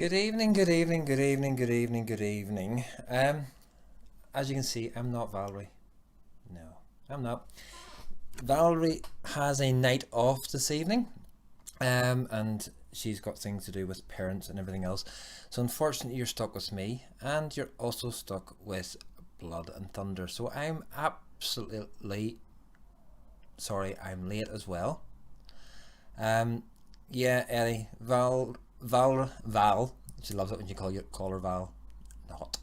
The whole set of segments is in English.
Good evening, good evening, good evening, good evening, good evening. As you can see, I'm not Valerie. No, I'm not. Valerie has a night off this evening, and she's got things to do with parents and everything else. So unfortunately, you're stuck with me, and you're also stuck with Blood and Thunder. So I'm absolutely sorry. I'm late as well. Yeah, Ellie, Val. She loves it when you call her Val. Not.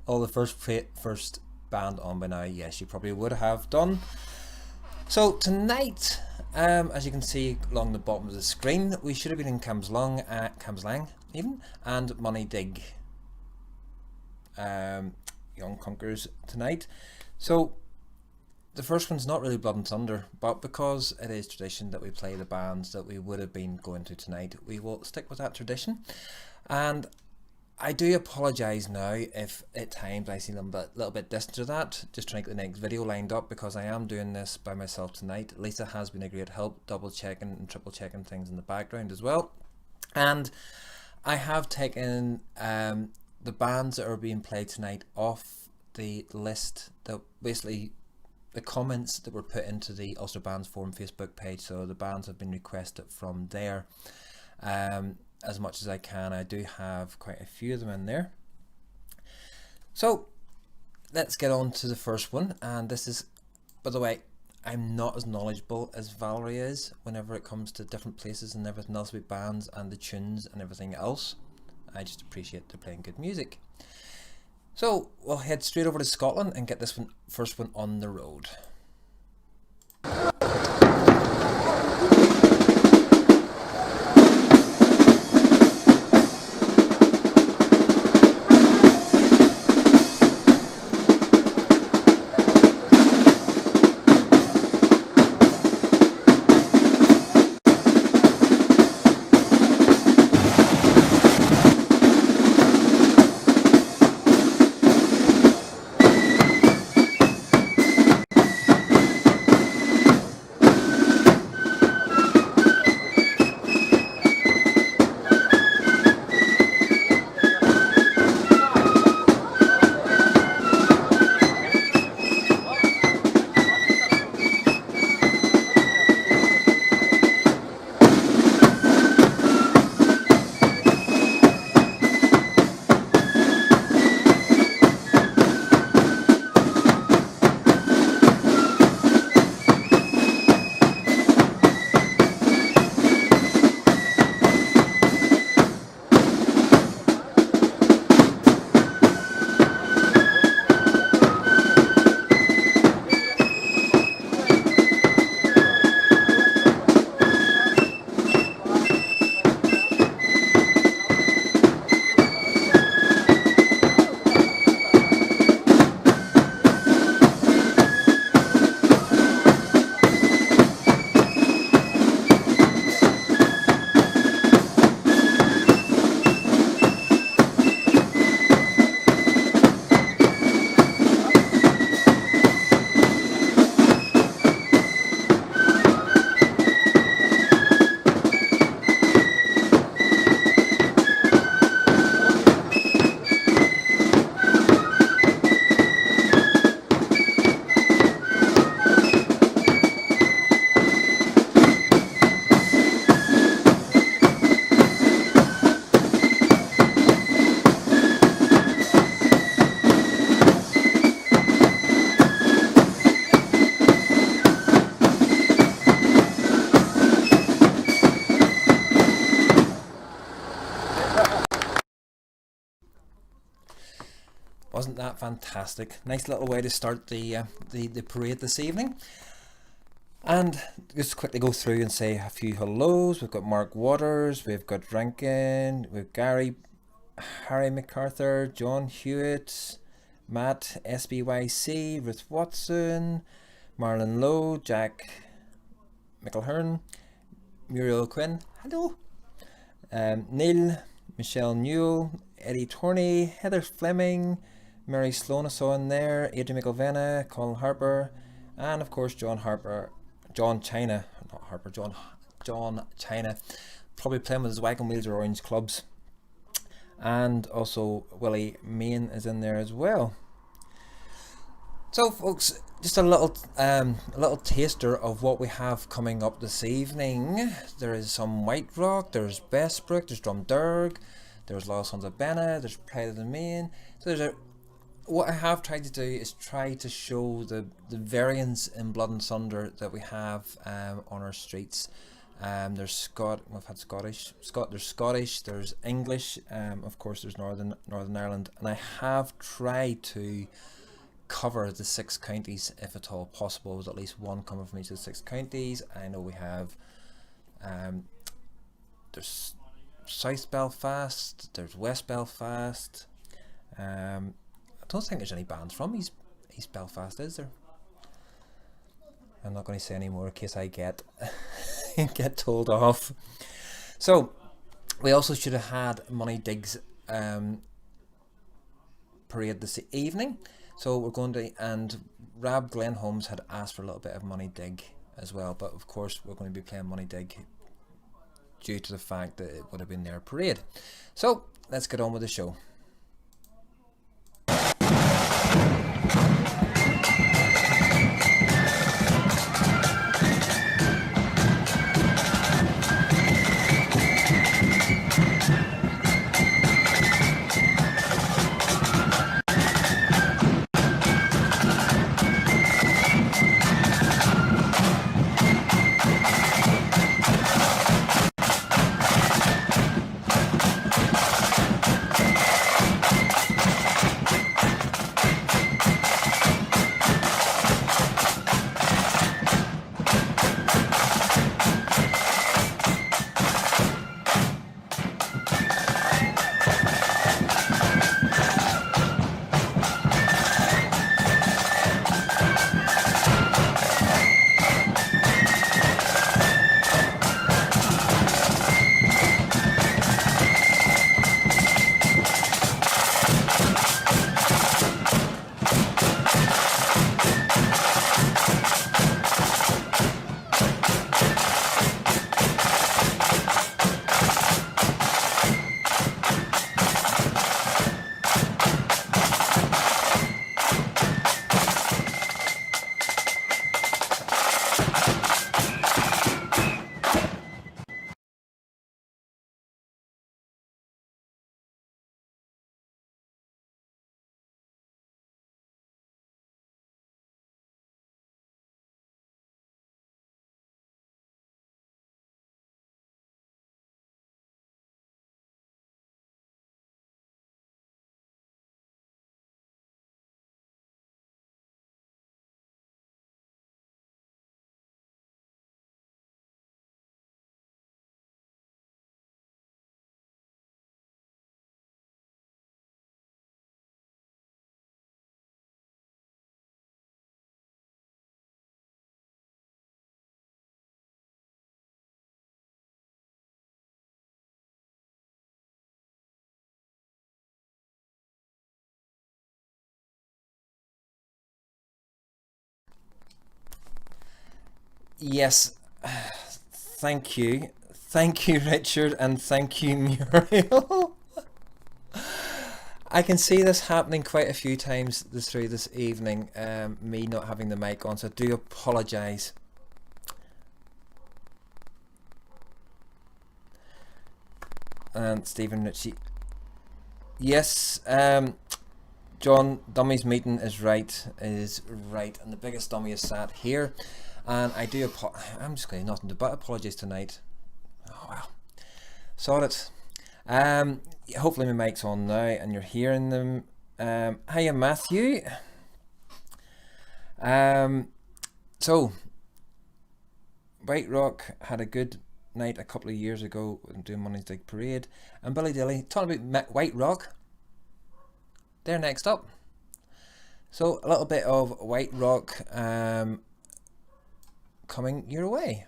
All the first band on by now. Yeah, she probably would have done. So tonight, as you can see along the bottom of the screen, we should have been in Camslang even, and Money Dig. Young Conquerors tonight. So the first one's not really Blood and Thunder, but because it is tradition that we play the bands that we would have been going to tonight, we will stick with that tradition. And I do apologise now if at times I seem a little bit distant to that, just trying to get the next video lined up because I am doing this by myself tonight. Lisa has been a great help, double checking and triple checking things in the background as well. And I have taken the bands that are being played tonight off the list, that basically the comments that were put into the Ulster Bands Forum Facebook page. So the bands have been requested from there as much as I can. I do have quite a few of them in there. So let's get on to the first one. And this is, by the way, I'm not as knowledgeable as Valerie is whenever it comes to different places and everything else with bands and the tunes and everything else. I just appreciate they're playing good music. So we'll head straight over to Scotland and get this first one on the road. Wasn't that fantastic? Nice little way to start the parade this evening. And just quickly go through and say a few hellos. We've got Mark Waters, we've got Rankin, we've Gary, Harry MacArthur, John Hewitt, Matt SBYC, Ruth Watson, Marlon Lowe, Jack McElhern, Muriel Quinn, hello, Neil, Michelle Newell, Eddie Torney, Heather Fleming, Mary Sloan I saw in there, Adrian McElvenna, Colin Harper, and of course John China, John China, probably playing with his wagon wheels or orange clubs. and also Willie Main is in there as well. So folks, just a little taster of what we have coming up this evening. There is some White Rock, there's Bestbrook, there's Drumderg, there's Lost Sons of Benna, there's Pride of the Main. So what I have tried to do is try to show the variance in Blood and Thunder that we have on our streets. There's we've had Scottish, there's Scottish, there's English, of course there's Northern Ireland, and I have tried to cover the 6 counties if at all possible, with at least one coming from each of the 6 counties. I know we have there's South Belfast, there's West Belfast. I don't think there's any bands from East Belfast, is there? I'm not going to say any more in case I get get told off. So we also should have had Money Digs parade this evening. So we're going to, and Rab Glenn Holmes had asked for a little bit of Money Dig as well, but of course we're going to be playing Money Dig due to the fact that it would have been their parade. So let's get on with the show. Yes, thank you. Thank you, Richard, and thank you, Muriel. I can see this happening quite a few times through this evening, me not having the mic on, so I do apologise. And Stephen Ritchie. Yes, John, Dummy's meeting is right, and the biggest dummy is sat here. And I do I'm just going to nothing but apologies tonight. Oh well, sort it. Hopefully my mic's on now and you're hearing them. Hiya Matthew. So White Rock had a good night a couple of years ago doing Money's Dig Parade, and Billy Dilly talking about White Rock. They're next up. So a little bit of White Rock coming your way.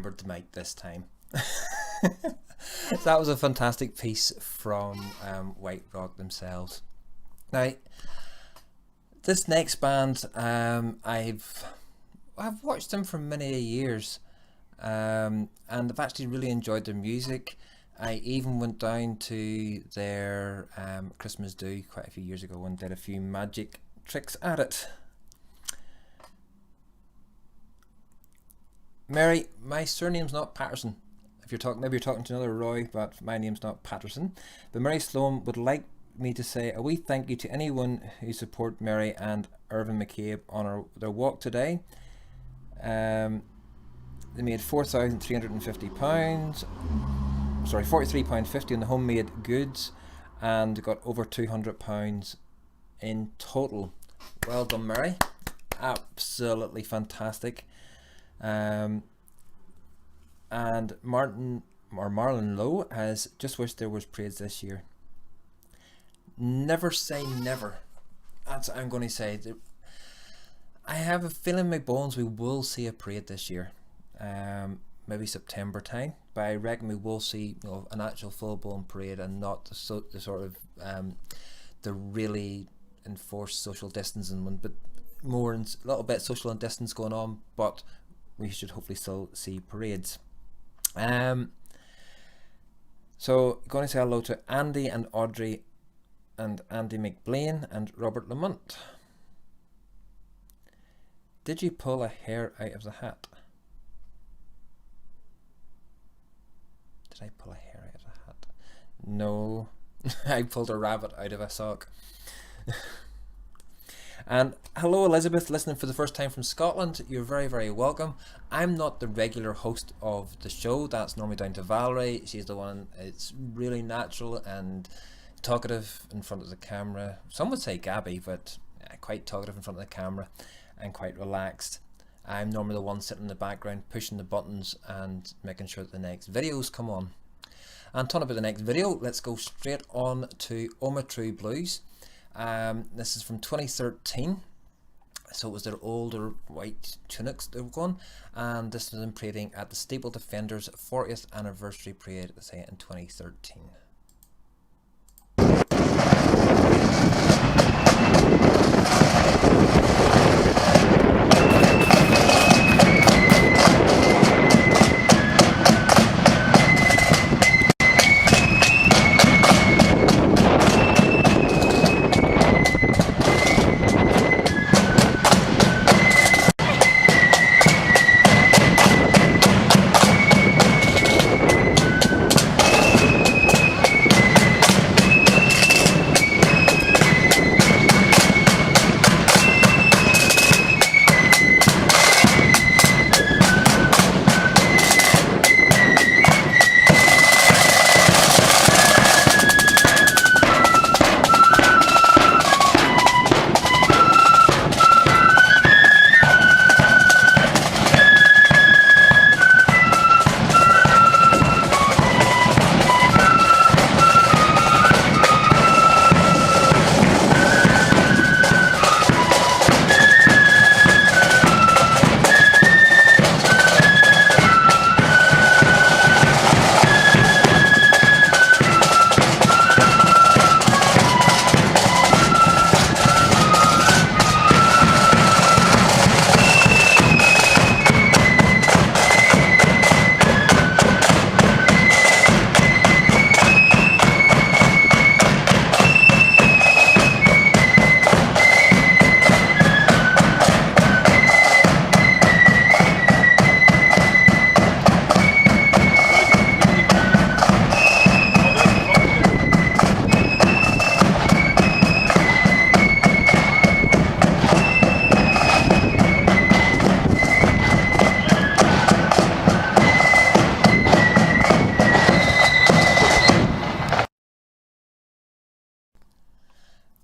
remembered the mic this time. That was a fantastic piece from White Rock themselves. Now, this next band, I've watched them for many years, and I've actually really enjoyed their music. I even went down to their Christmas do quite a few years ago and did a few magic tricks at it. Mary, my surname's not Patterson. If you're talking, maybe you're talking to another Roy, but my name's not Patterson. But Mary Sloan would like me to say a wee thank you to anyone who support Mary and Irvin McCabe on their walk today. They made £4,350. Sorry, £43.50 on the homemade goods, and got over £200 in total. Well done, Mary. Absolutely fantastic. And Marlon Lowe has just wished there was parades this year. Never say never. That's what I'm going to say. I have a feeling in my bones we will see a parade this year. Maybe September time, but I reckon we will see, you know, an actual full-blown parade, and not the sort of the really enforced social distancing one, but more a little bit social distance going on. But we should hopefully still see parades. So going to say hello to Andy and Audrey and Andy McBlain and Robert Lamont. Did you pull a hair out of the hat? Did I pull a hair out of the hat? No, I pulled a rabbit out of a sock. And hello Elizabeth, listening for the first time from Scotland. You're very, very welcome. I'm not the regular host of the show. That's normally down to Valerie. She's the one, it's really natural and talkative in front of the camera. Some would say Gabby, but quite talkative in front of the camera and quite relaxed. I'm normally the one sitting in the background pushing the buttons and making sure that the next videos come on. And talking about the next video, let's go straight on to Oma True Blues. This is from 2013, so it was their older white tunics they were going, and this was them parading at the Steeple Defenders 40th anniversary parade, let's say, in 2013.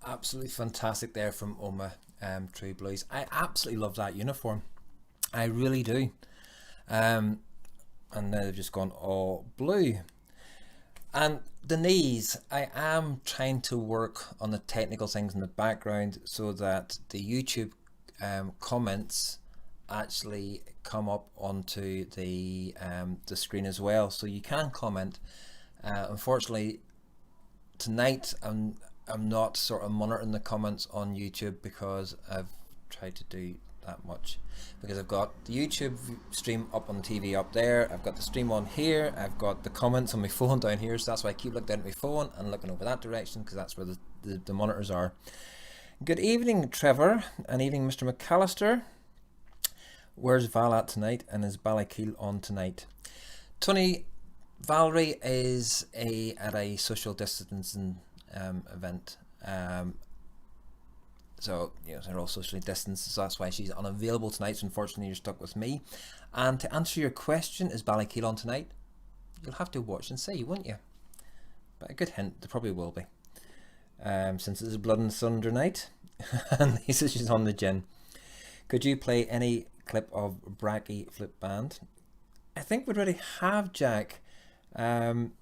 Absolutely fantastic there from Oma True Blues. I absolutely love that uniform. I really do. And now they've just gone all blue. And the knees, I am trying to work on the technical things in the background so that the YouTube comments actually come up onto the screen as well, so you can comment. Unfortunately, tonight I'm not sort of monitoring the comments on YouTube because I've tried to do that much, because I've got the YouTube stream up on the TV up there, I've got the stream on here, I've got the comments on my phone down here, so that's why I keep looking down at my phone and looking over that direction, because that's where the monitors are. Good evening, Trevor, and evening, Mr. McAllister. Where's Val at tonight, and is Ballykeel on tonight? Tony, Valerie is at a social distancing event. So, they're all socially distanced, so that's why she's unavailable tonight. So unfortunately, you're stuck with me. And to answer your question, is Ballykeel on tonight? You'll have to watch and see, won't you? But a good hint, there probably will be. Since it's a Blood and Thunder night. And he says she's on the gin. Could you play any clip of Bracky Flip Band? I think we'd already have, Jack. And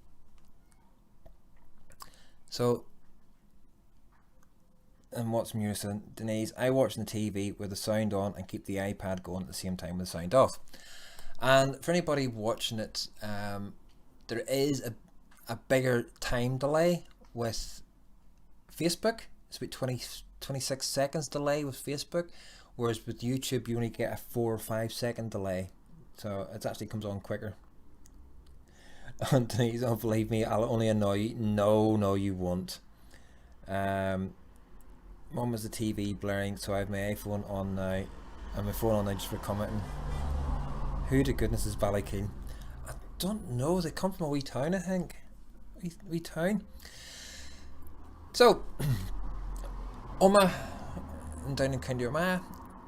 what's music? Denise, I watch the TV with the sound on and keep the iPad going at the same time with the sound off. And for anybody watching it, there is a bigger time delay with Facebook. It's about 26 seconds delay with Facebook, whereas with YouTube you only get a 4 or 5 second delay, so it actually comes on quicker. And Denise, don't believe me, I'll only annoy you. No, you won't. Mum is the TV blaring, so I have my iPhone on now, and my phone on now just for commenting. Who to goodness is Ballykeel? I don't know, they come from a wee town, I think. Wee town. So, Oma, I'm down in County Armagh.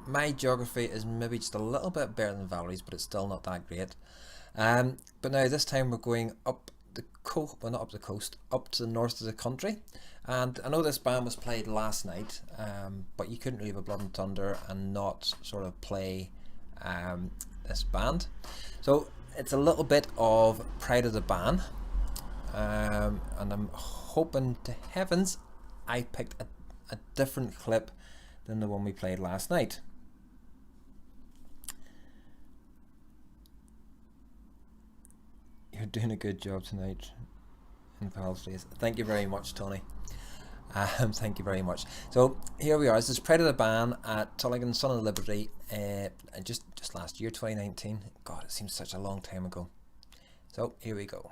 My geography is maybe just a little bit better than Valerie's, but it's still not that great. But now this time we're going up the coast, well, not up the coast, up to the north of the country. And I know this band was played last night, but you couldn't really have a Blood and Thunder and not sort of play this band. So it's a little bit of Pride of the Band, and I'm hoping to heavens I picked a different clip than the one we played last night. You're doing a good job tonight in Pal's Face. Thank you very much, Tony. Thank you very much. So here we are. This is Pride of the Band at Tulligan, Son of Liberty, just last year, 2019. God, it seems such a long time ago. So here we go.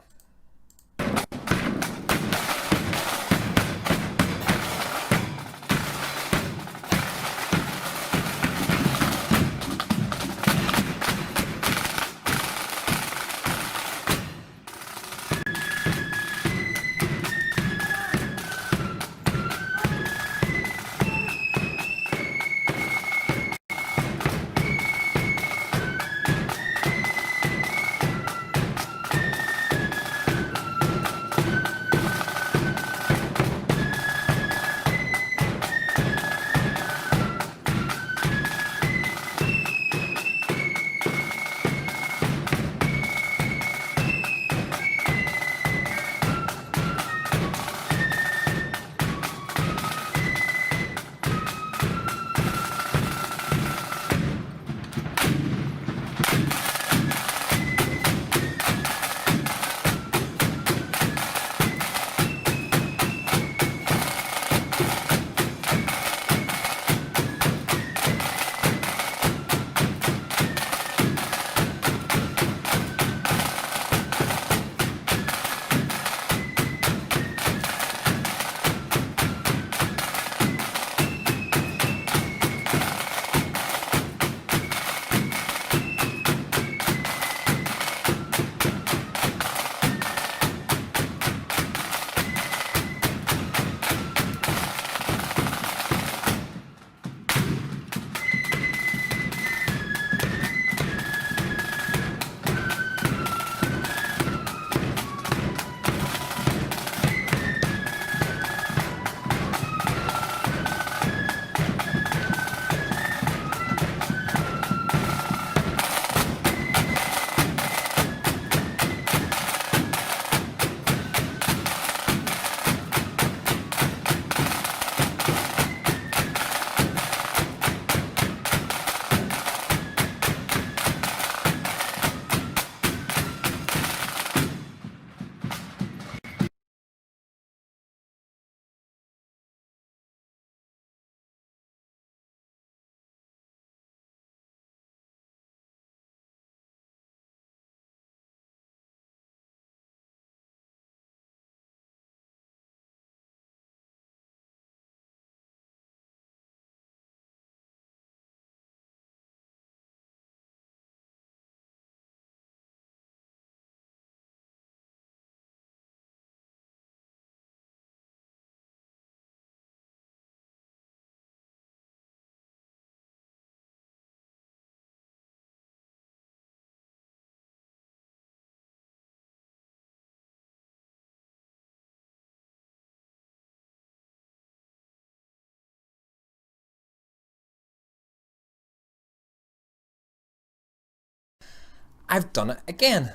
I've done it again.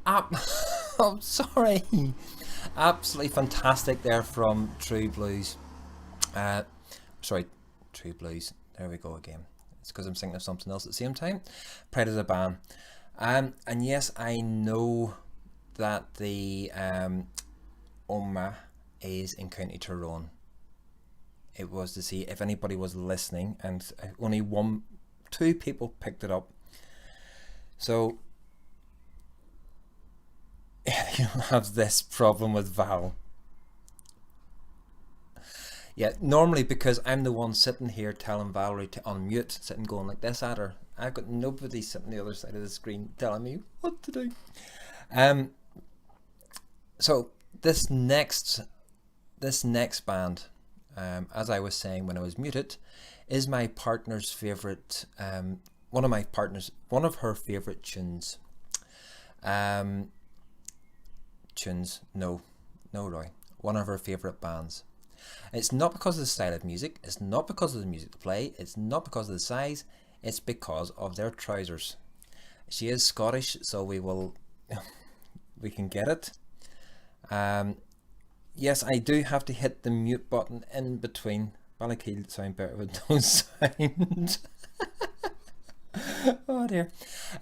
I'm sorry. Absolutely fantastic there from True Blues. Sorry, True Blues. There we go again. It's because I'm thinking of something else at the same time. Pride of the Band. And yes, I know that the Omagh is in County Tyrone. It was to see if anybody was listening, and only two people picked it up. So you don't have this problem with Val. Yeah, normally because I'm the one sitting here telling Valerie to unmute, sitting going like this at her. I've got nobody sitting on the other side of the screen telling me what to do. So this next band, as I was saying when I was muted, is my partner's favourite, one of her favourite tunes. No, Roy. One of her favourite bands. It's not because of the style of music, it's not because of the music to play, it's not because of the size, it's because of their trousers. She is Scottish, so we can get it. Yes, I do have to hit the mute button in between. Ballykeil sound better with no sound. Oh dear.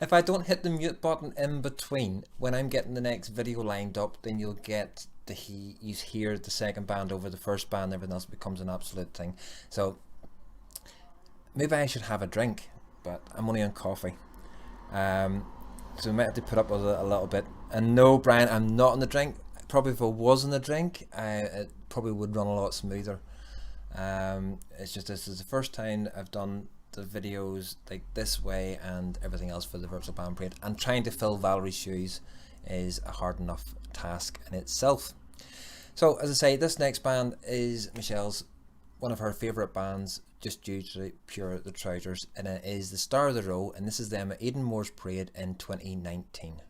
If I don't hit the mute button in between when I'm getting the next video lined up, then you'll get you hear the second band over the first band, everything else becomes an absolute thing. So maybe I should have a drink, but I'm only on coffee. So we might have to put up with it a little bit. And no, Brian, I'm not on the drink. Probably if I was on the drink, it probably would run a lot smoother. It's just this is the first time I've done the videos like this way and everything else for the Virtual Band Parade, and trying to fill Valerie's shoes is a hard enough task in itself. So as I say, this next band is Michelle's, one of her favourite bands, just due to the trousers, and it is the Star of the Row, and this is them at Eden Moore's Parade in 2019.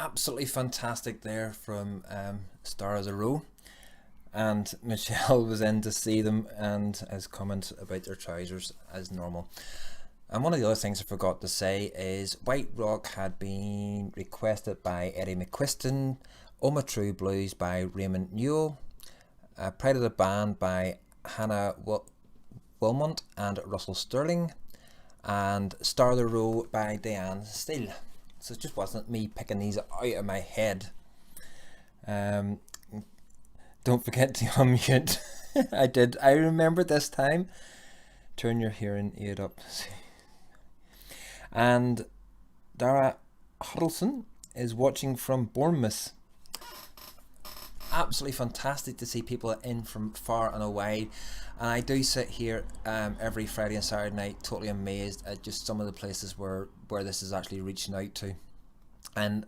absolutely fantastic there from Star of the Row. And Michelle was in to see them and has commented about their trousers as normal. And one of the other things I forgot to say is White Rock had been requested by Eddie McQuiston, Oma True Blues by Raymond Newell, Pride of the Band by Hannah Wilmont and Russell Sterling, and Star of the Row by Diane Steele. So it just wasn't me picking these out of my head. Don't forget to unmute. I remember this time. Turn your hearing aid up. And Dara Huddleston is watching from Bournemouth. Absolutely fantastic to see people in from far and away. And I do sit here every Friday and Saturday night totally amazed at just some of the places where this is actually reaching out to. And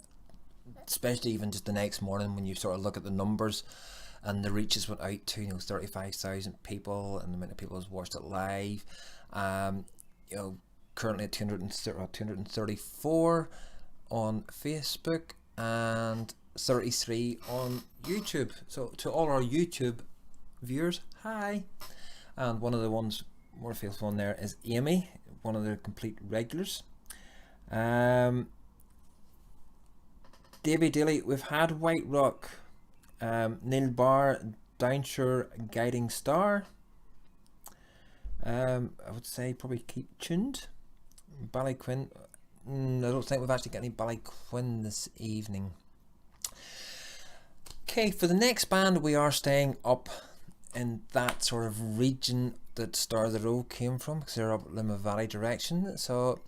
especially even just the next morning when you sort of look at the numbers and the reaches went out to 35,000 people, and the amount of people has watched it live. Currently at 234 on Facebook and 33 on YouTube. So to all our YouTube viewers, hi. And one of the ones more faithful on there is Amy, one of the complete regulars. Davy Daly, we've had White Rock. Neil Barr, Downshire Guiding Star. I would say probably keep tuned. Ballyquin, I don't think we've actually got any Ballyquin this evening. Okay, for the next band we are staying up in that sort of region that Star of the Row came from, because they're up Lima Valley direction. So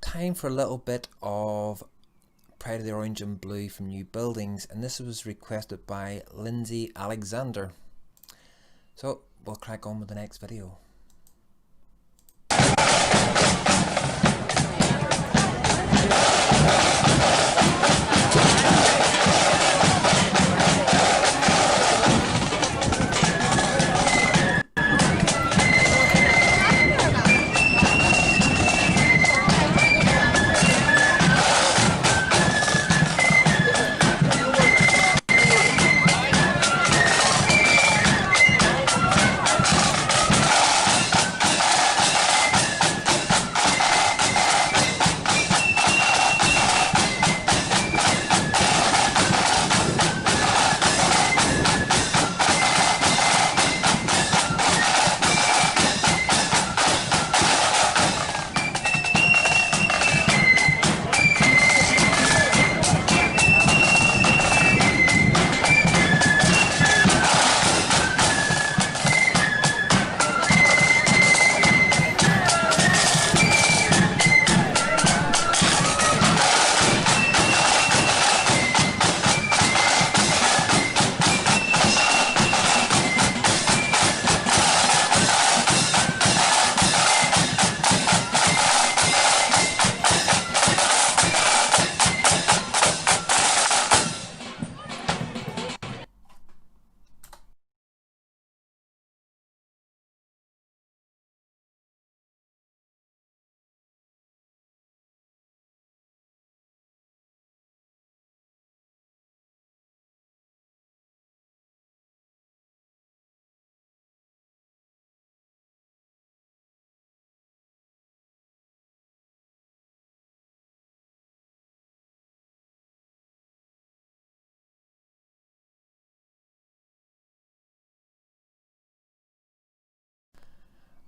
time for a little bit of Pride of the Orange and Blue from New Buildings, and this was requested by Lindsay Alexander. So we'll crack on with the next video.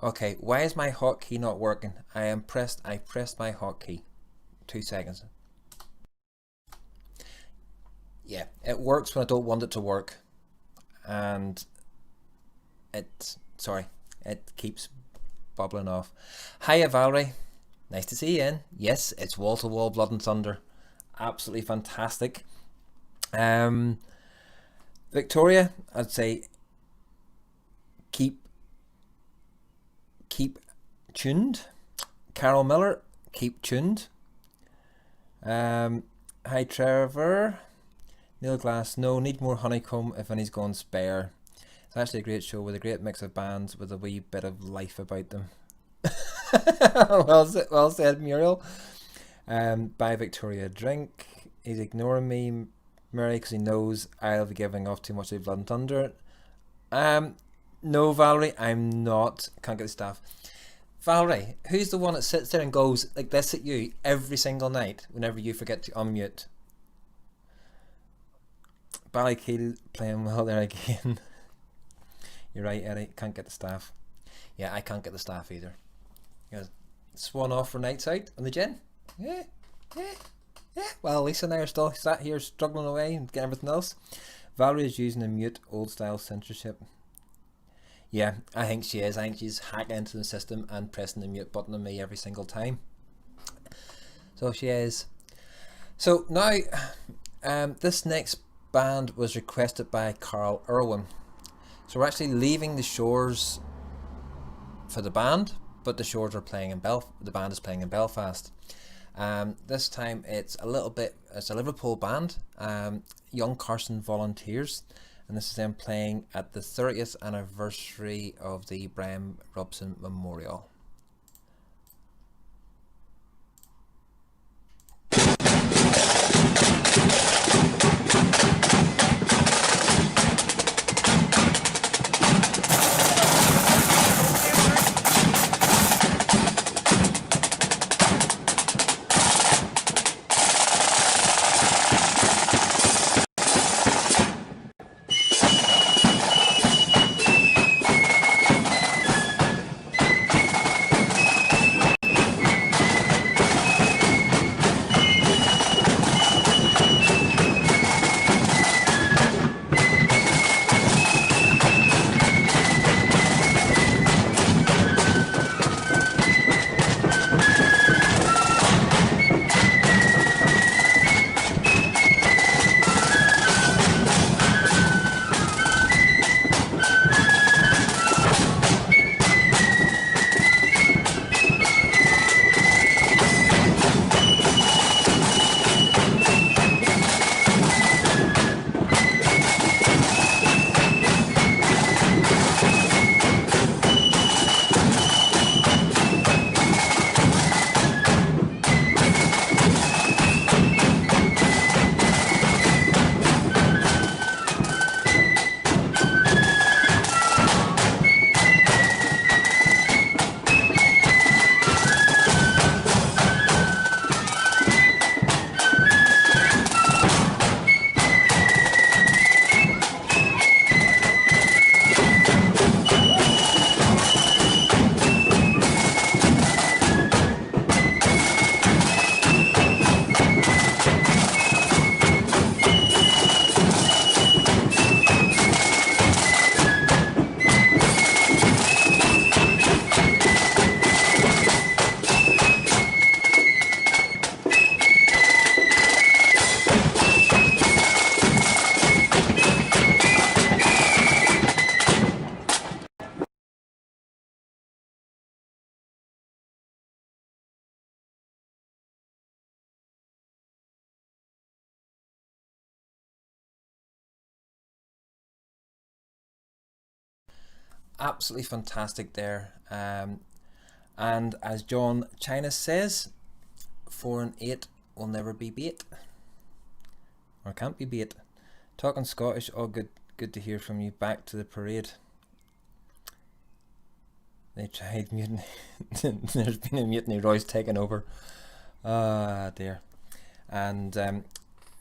Okay, why is my hotkey not working? I pressed my hotkey. 2 seconds. Yeah, it works when I don't want it to work. And it keeps bubbling off. Hiya Valerie, nice to see you in. Yes, it's wall to wall Blood and Thunder. Absolutely fantastic. Victoria, I'd say keep tuned. Carol Miller, keep tuned. Hi Trevor. Neil Glass, no, need more Honeycomb if any's gone spare. It's actually a great show with a great mix of bands with a wee bit of life about them. Well said, Muriel. By Victoria Drink. He's ignoring me, Mary, because he knows I'll be giving off too much of Blood and Thunder. No, Valerie, I'm not. Can't get the staff. Valerie, who's the one that sits there and goes like this at you every single night whenever you forget to unmute? Ballykeel playing well there again. You're right, Eddie. Can't get the staff. Yeah, I can't get the staff either. Swan off for nights out on the gin. Yeah. Well, Lisa and I are still sat here struggling away and getting everything else. Valerie is using a mute old style censorship. Yeah, I think she is. I think she's hacking into the system and pressing the mute button on me every single time. So she is. So now, this next band was requested by Carl Irwin. So we're actually leaving the Shores for the band, but the Shores are playing in the band is playing in Belfast. This time it's a Liverpool band, Young Carson Volunteers, and this is them playing at the 30th anniversary of the Brian Robson Memorial. Absolutely fantastic there. And as John China says, 4 and 8 will never be beat, or can't be beat. Talking Scottish, oh good to hear from you. Back to the parade. They tried mutiny. There's been a mutiny. Roy's taken over. Ah dear. And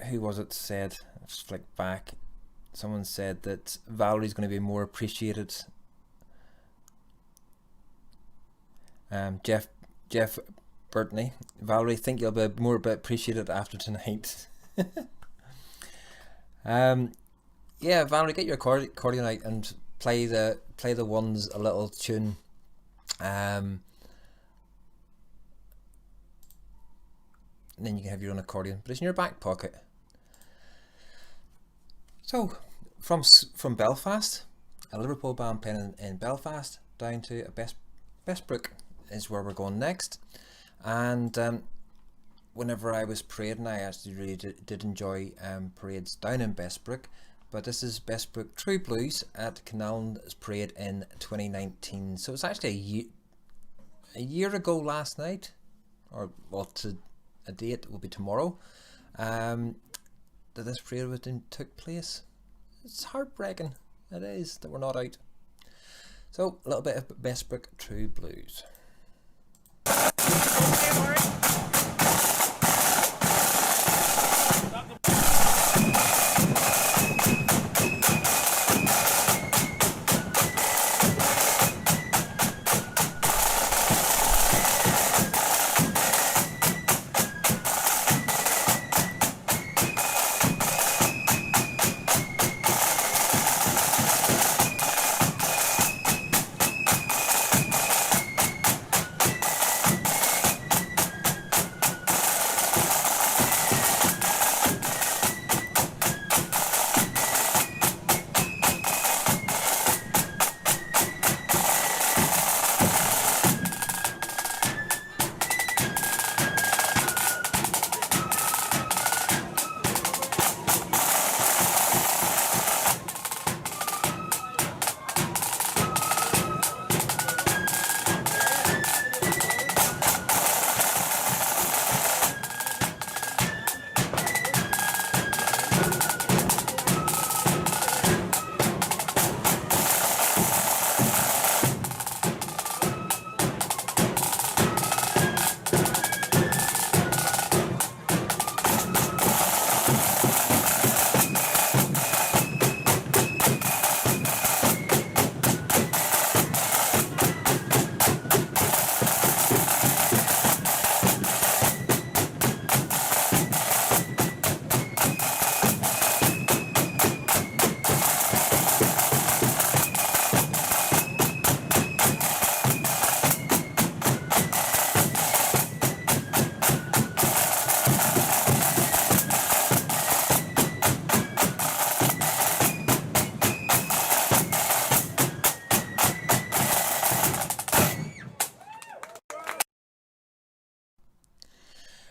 who was it said? Let's flick back. Someone said that Valerie's going to be more appreciated. Jeff Burtney. Valerie, think you'll be more appreciated after tonight. Yeah, Valerie, get your accordion out and play the ones a little tune. And then you can have your own accordion, but it's in your back pocket. So, from Belfast, a Liverpool band playing in Belfast, down to Bessbrook is where we're going next. And whenever I was parading, I actually really did enjoy parades down in Bessbrook. But this is Bessbrook True Blues at Canal's Parade in 2019. So it's actually a year ago last night, or well, to a date will be tomorrow. that this parade took place. It's heartbreaking. It is that we're not out. So a little bit of Bestbrook True Blues.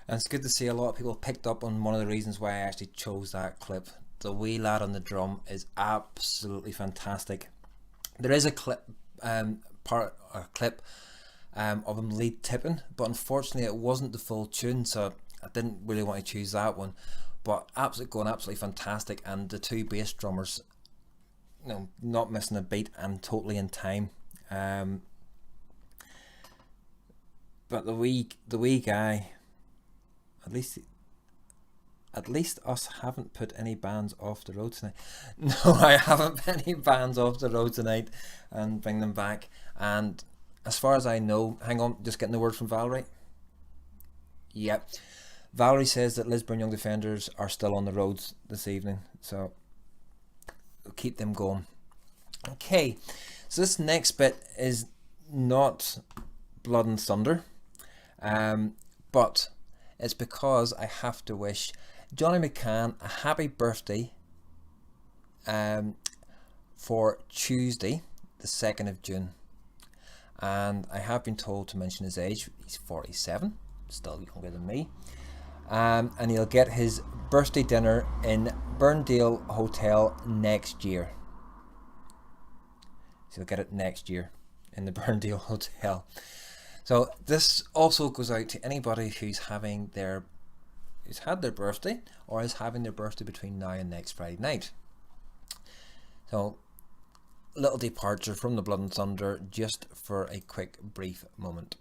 And it's good to see a lot of people picked up on one of the reasons why I actually chose that clip. The wee lad on the drum is absolutely fantastic. There is a clip, of him lead tipping, but unfortunately it wasn't the full tune, so I didn't really want to choose that one. But absolutely fantastic, and the two bass drummers, not missing a beat and totally in time. But the wee guy. At least us haven't put any bands off the road tonight. No, I haven't put any bands off the road tonight and bring them back. And as far as I know, hang on, just getting the word from Valerie. Yep. Valerie says that Lisburn Young Defenders are still on the roads this evening, so we'll keep them going. Okay, so this next bit is not Blood and Thunder, but it's because I have to wish Johnny McCann a happy birthday for Tuesday, the 2nd of June. And I have been told to mention his age. He's 47, still younger than me. And he'll get his birthday dinner in Burndale Hotel next year. So he'll get it next year in the Burndale Hotel. So this also goes out to anybody who's had their birthday or is having their birthday between now and next Friday night. So a little departure from the Blood and Thunder just for a quick brief moment.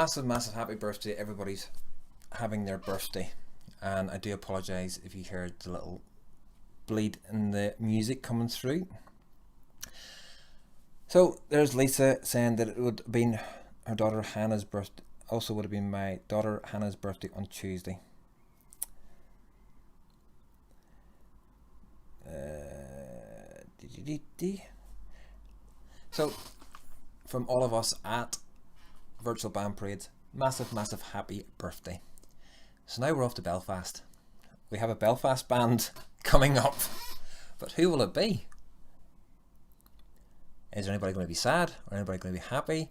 So massive happy birthday. Everybody's having their birthday, and I do apologise if you heard the little bleed in the music coming through. So there's Lisa saying that it would have been her daughter Hannah's birthday, also would have been my daughter Hannah's birthday on Tuesday. So from all of us at Virtual Band Parades, massive, massive happy birthday. So now we're off to Belfast. We have a Belfast band coming up, but who will it be? Is there anybody going to be sad or anybody going to be happy?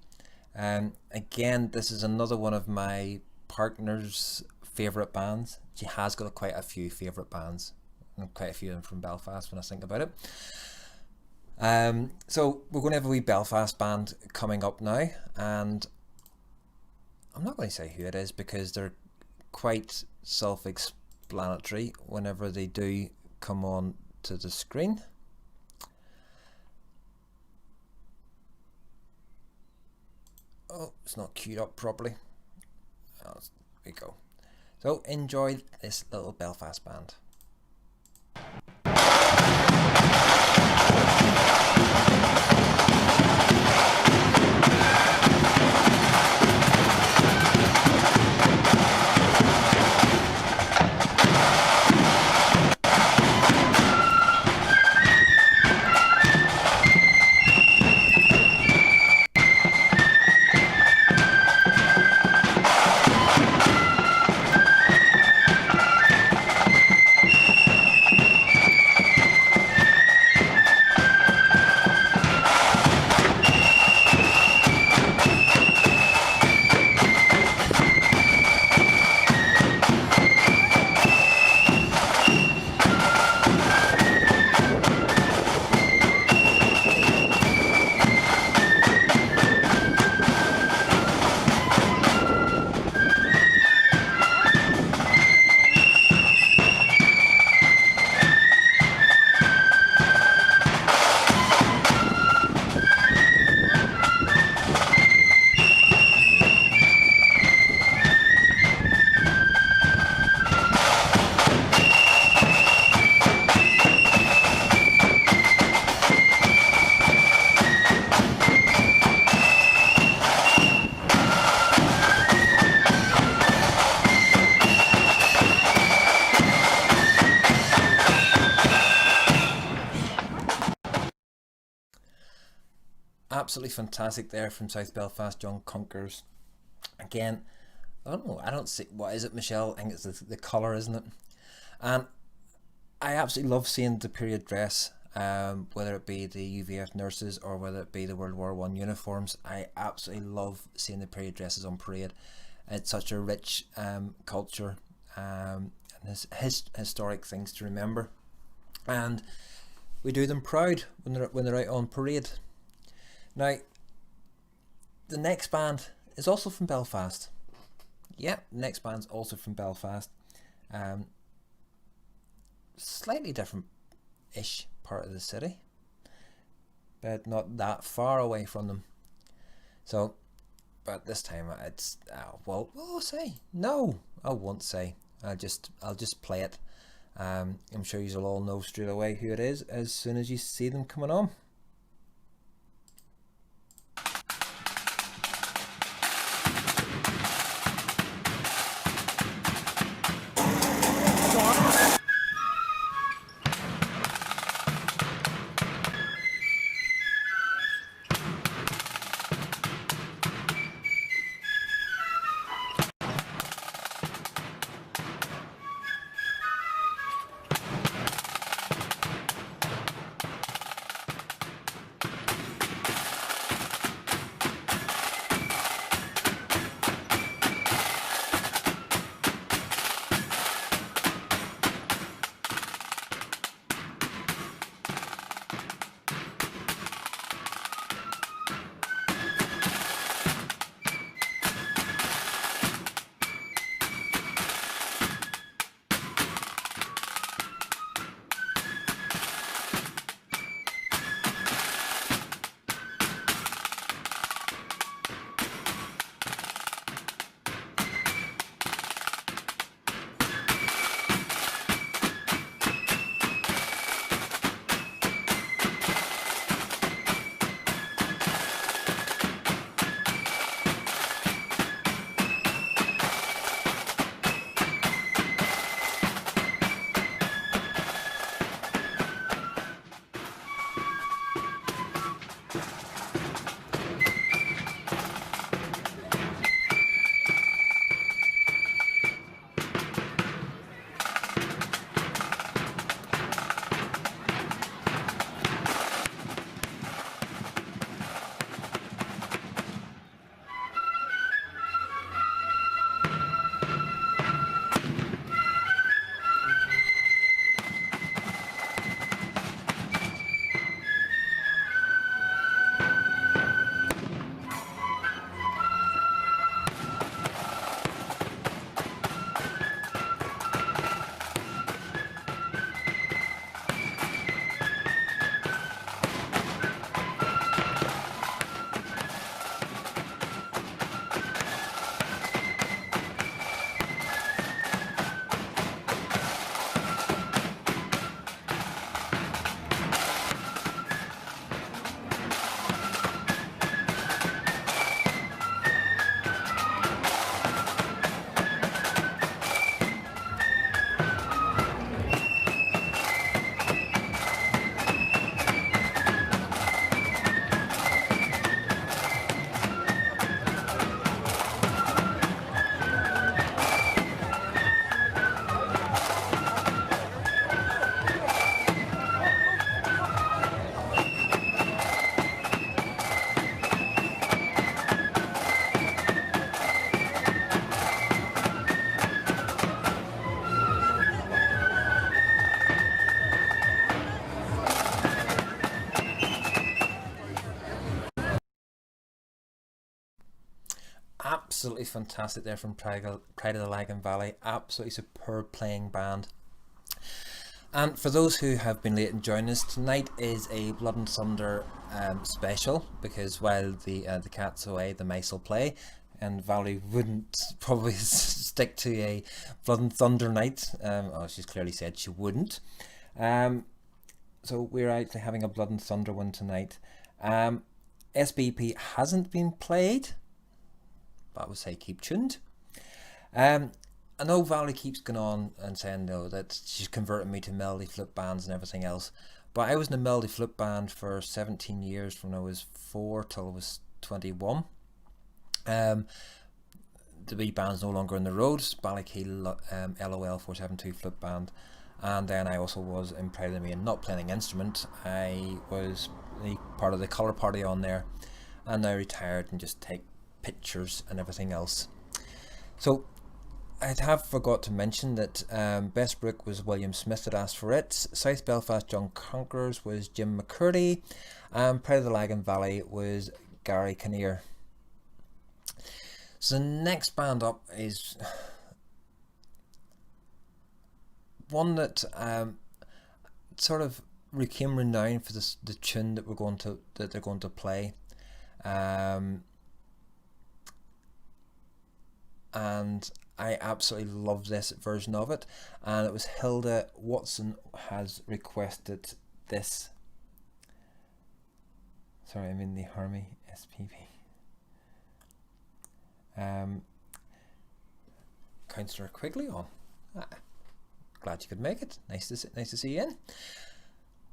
Again, this is another one of my partner's favourite bands. She has got quite a few favourite bands, and quite a few of them from Belfast when I think about it. So we're going to have a wee Belfast band coming up now, and I'm not going to say who it is because they're quite self-explanatory whenever they do come on to the screen. Oh, it's not queued up properly. Oh, there we go. So enjoy this little Belfast band. Absolutely fantastic there from South Belfast, John Conkers. Again, I don't know, I don't see, what is it, Michelle? I think it's the colour, isn't it? And I absolutely love seeing the period dress, whether it be the UVF nurses or whether it be the World War I uniforms. I absolutely love seeing the period dresses on parade. It's such a rich culture, and historic things to remember, and we do them proud when they're out on parade. Now, the next band is also from Belfast. Yep, the next band's also from Belfast. Slightly different-ish part of the city, but not that far away from them. So, but this time it's well, I'll say no. I won't say. I'll just play it. I'm sure you'll all know straight away who it is as soon as you see them coming on. absolutely fantastic there from Pride of the Lagan Valley. Absolutely superb playing band. And for those who have been late in joining us, tonight is a Blood and Thunder special, because while the cat's away, the mice will play, and Valerie wouldn't probably stick to a Blood and Thunder night. Oh, she's clearly said she wouldn't. So we're actually having a Blood and Thunder one tonight. SBP hasn't been played, but I would say keep tuned. I know Valerie keeps going on and saying that she's converting me to melody flute bands and everything else, but I was in a melody flute band for 17 years, from when I was 4 till I was 21. The wee band's no longer on the road. Ballykeel LOL 472 flute band, and then I also was in Pride of the Main, not playing an instrument. I was part of the colour party on there, and now retired and just take pictures and everything else. So I have forgot to mention that Bestbrook was William Smith that asked for it. South Belfast John Conquerors was Jim McCurdy, and Pride of the Lagan Valley was Gary Kinnear. So the next band up is one that sort of became renowned for the tune that they're going to play, and I absolutely love this version of it, and it was Hilda Watson has requested this. Sorry, I'm in the Harmy SPV. Councillor Quigley on. Glad you could make it. Nice to see you in.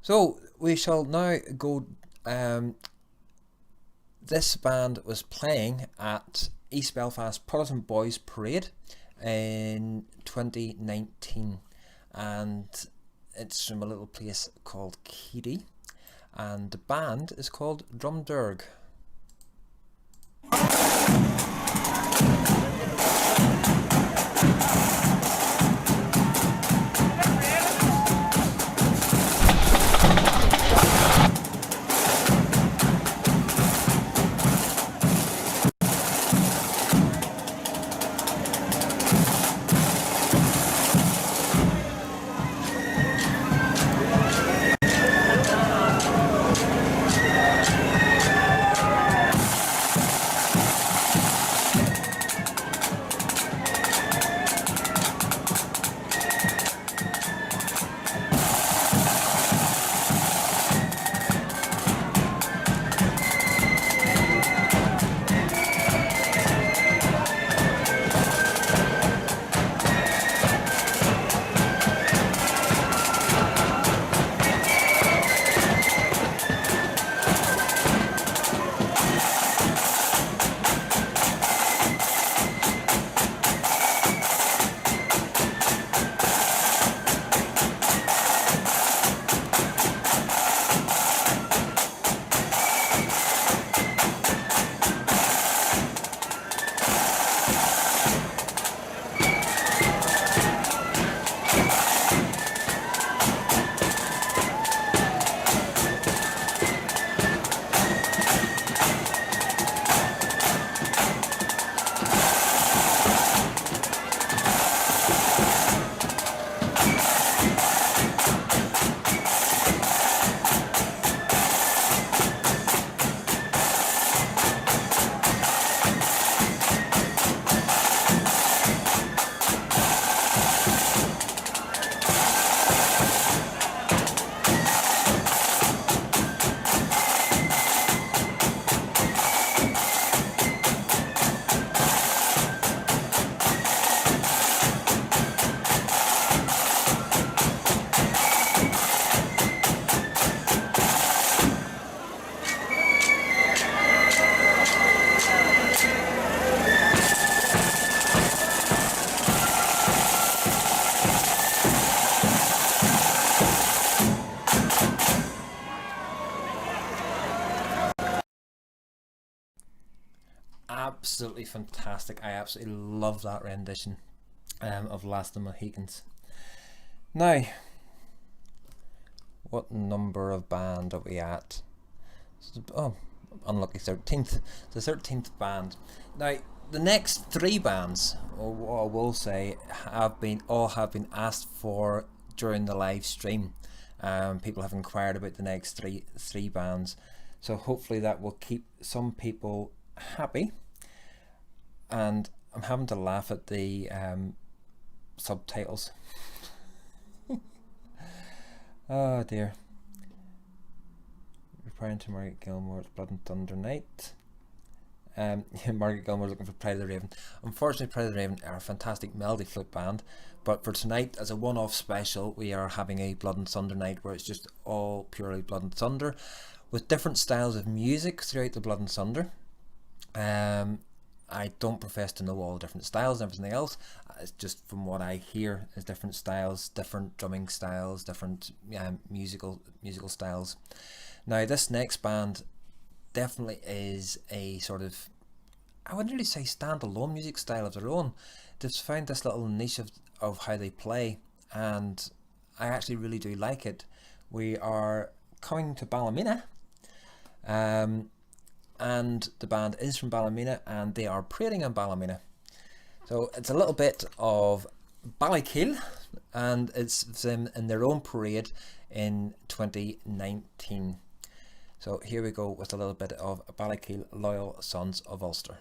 So we shall now go. This band was playing at East Belfast Protestant Boys Parade in 2019, and it's from a little place called Keady, and the band is called Drumderg. Absolutely fantastic. I absolutely love that rendition of Last of the Mohicans. Now, what number of band are we at? Oh, unlucky 13th. The 13th band. Now, the next three bands, or what I will say, have been asked for during the live stream. People have inquired about the next three bands, so hopefully that will keep some people happy. And I'm having to laugh at the subtitles. Oh dear. Referring to Margaret Gilmore's Blood and Thunder Night. Margaret Gilmore's looking for Pride of the Raven. Unfortunately, Pride of the Raven are a fantastic melody flute band, but for tonight, as a one-off special, we are having a Blood and Thunder Night where it's just all purely Blood and Thunder, with different styles of music throughout the Blood and Thunder. I don't profess to know all the different styles and everything else. It's just from what I hear is different styles, different drumming styles, different musical styles. Now this next band definitely is a sort of, I wouldn't really say standalone music style of their own. They've found this little niche of how they play, and I actually really do like it. We are coming to Ballymena, and the band is from Ballymena, and they are parading in Ballymena. So it's a little bit of Ballykill, and it's them in their own parade in 2019. So here we go with a little bit of Ballykill Loyal Sons of Ulster.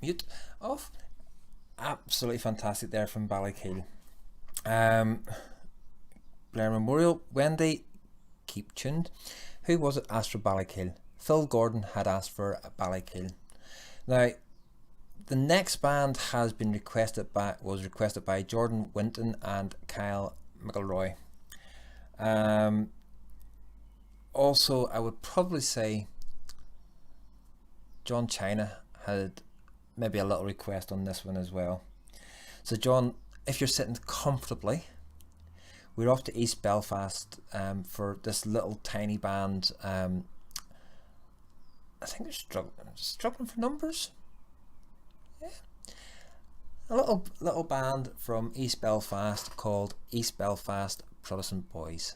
Mute off. Absolutely fantastic there from Ballykill. Blair Memorial, Wendy, keep tuned. Who was it asked for Ballykill? Phil Gordon had asked for Ballykill. Now, the next band was requested by Jordan Winton and Kyle McElroy. Also, I would probably say John China had maybe a little request on this one as well. So John, if you're sitting comfortably, we're off to East Belfast for this little tiny band. I think they're struggling for numbers. Yeah, a little band from East Belfast called East Belfast Protestant Boys.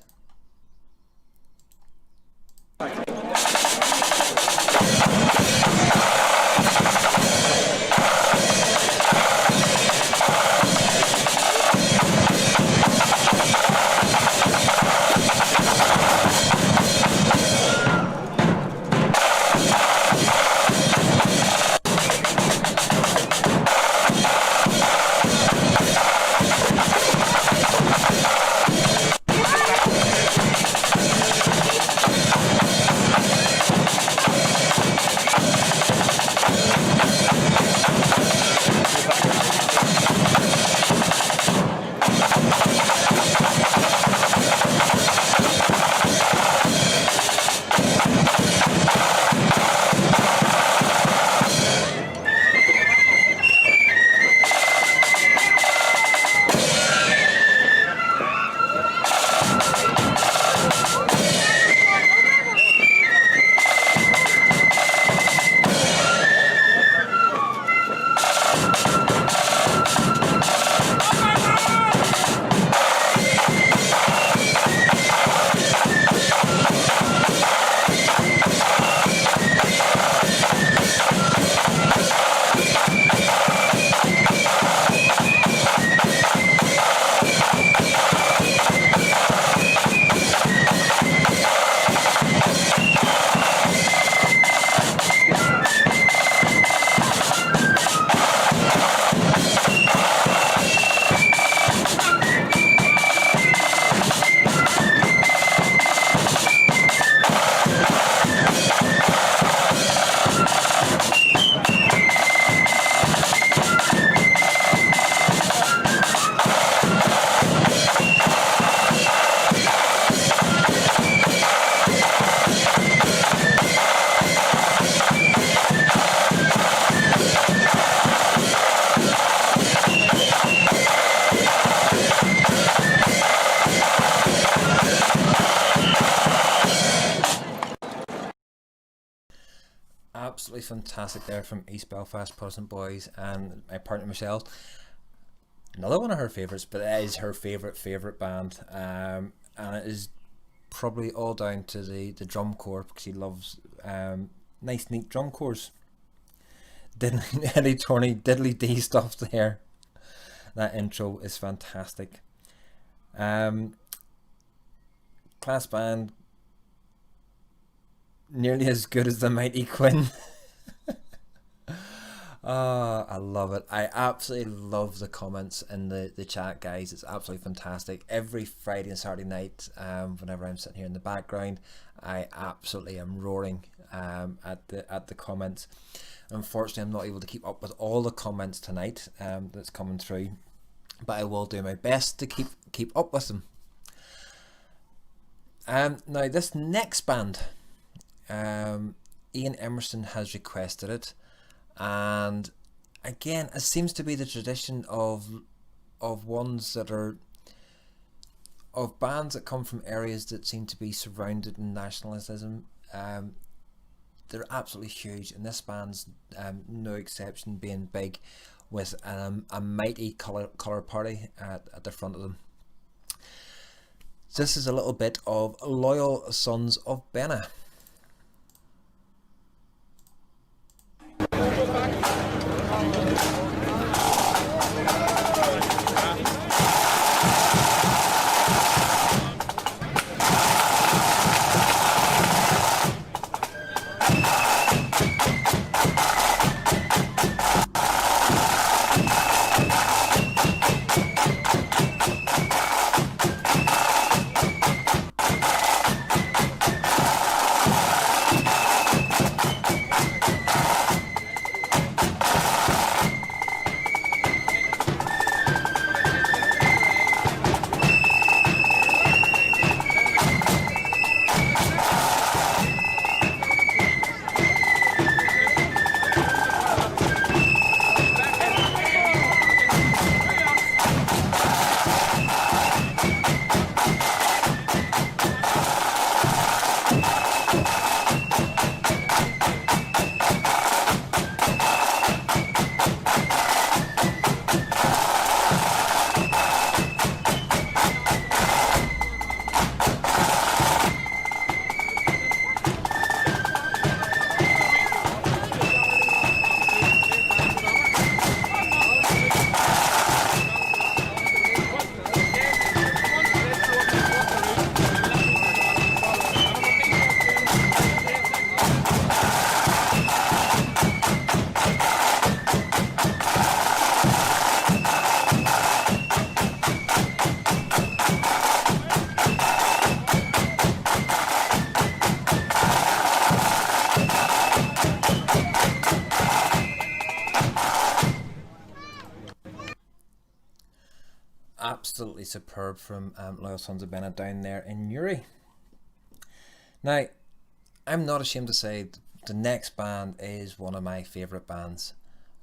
absolutely fantastic there from East Belfast Protestant Boys and my partner Michelle. Another one of her favourites, but it is her favourite band, and it is probably all down to the drum corps, because she loves nice neat drum corps. Eddie Tony diddly D stuff there. That intro is fantastic. Class band, nearly as good as the Mighty Quinn. Oh, I love it. I absolutely love the comments in the chat, guys. It's absolutely fantastic. Every Friday and Saturday night, whenever I'm sitting here in the background, I absolutely am roaring at the comments. Unfortunately, I'm not able to keep up with all the comments tonight that's coming through, but I will do my best to keep up with them. Now this next band, Ian Emerson has requested it, and again, it seems to be the tradition of ones that are of bands that come from areas that seem to be surrounded in nationalism. They're absolutely huge, and this band's no exception, being big, with a mighty colour party at the front of them. This is a little bit of Loyal Sons of Benna. Absolutely superb from Loyal Sons of Benna down there in Newry. Now, I'm not ashamed to say the next band is one of my favourite bands.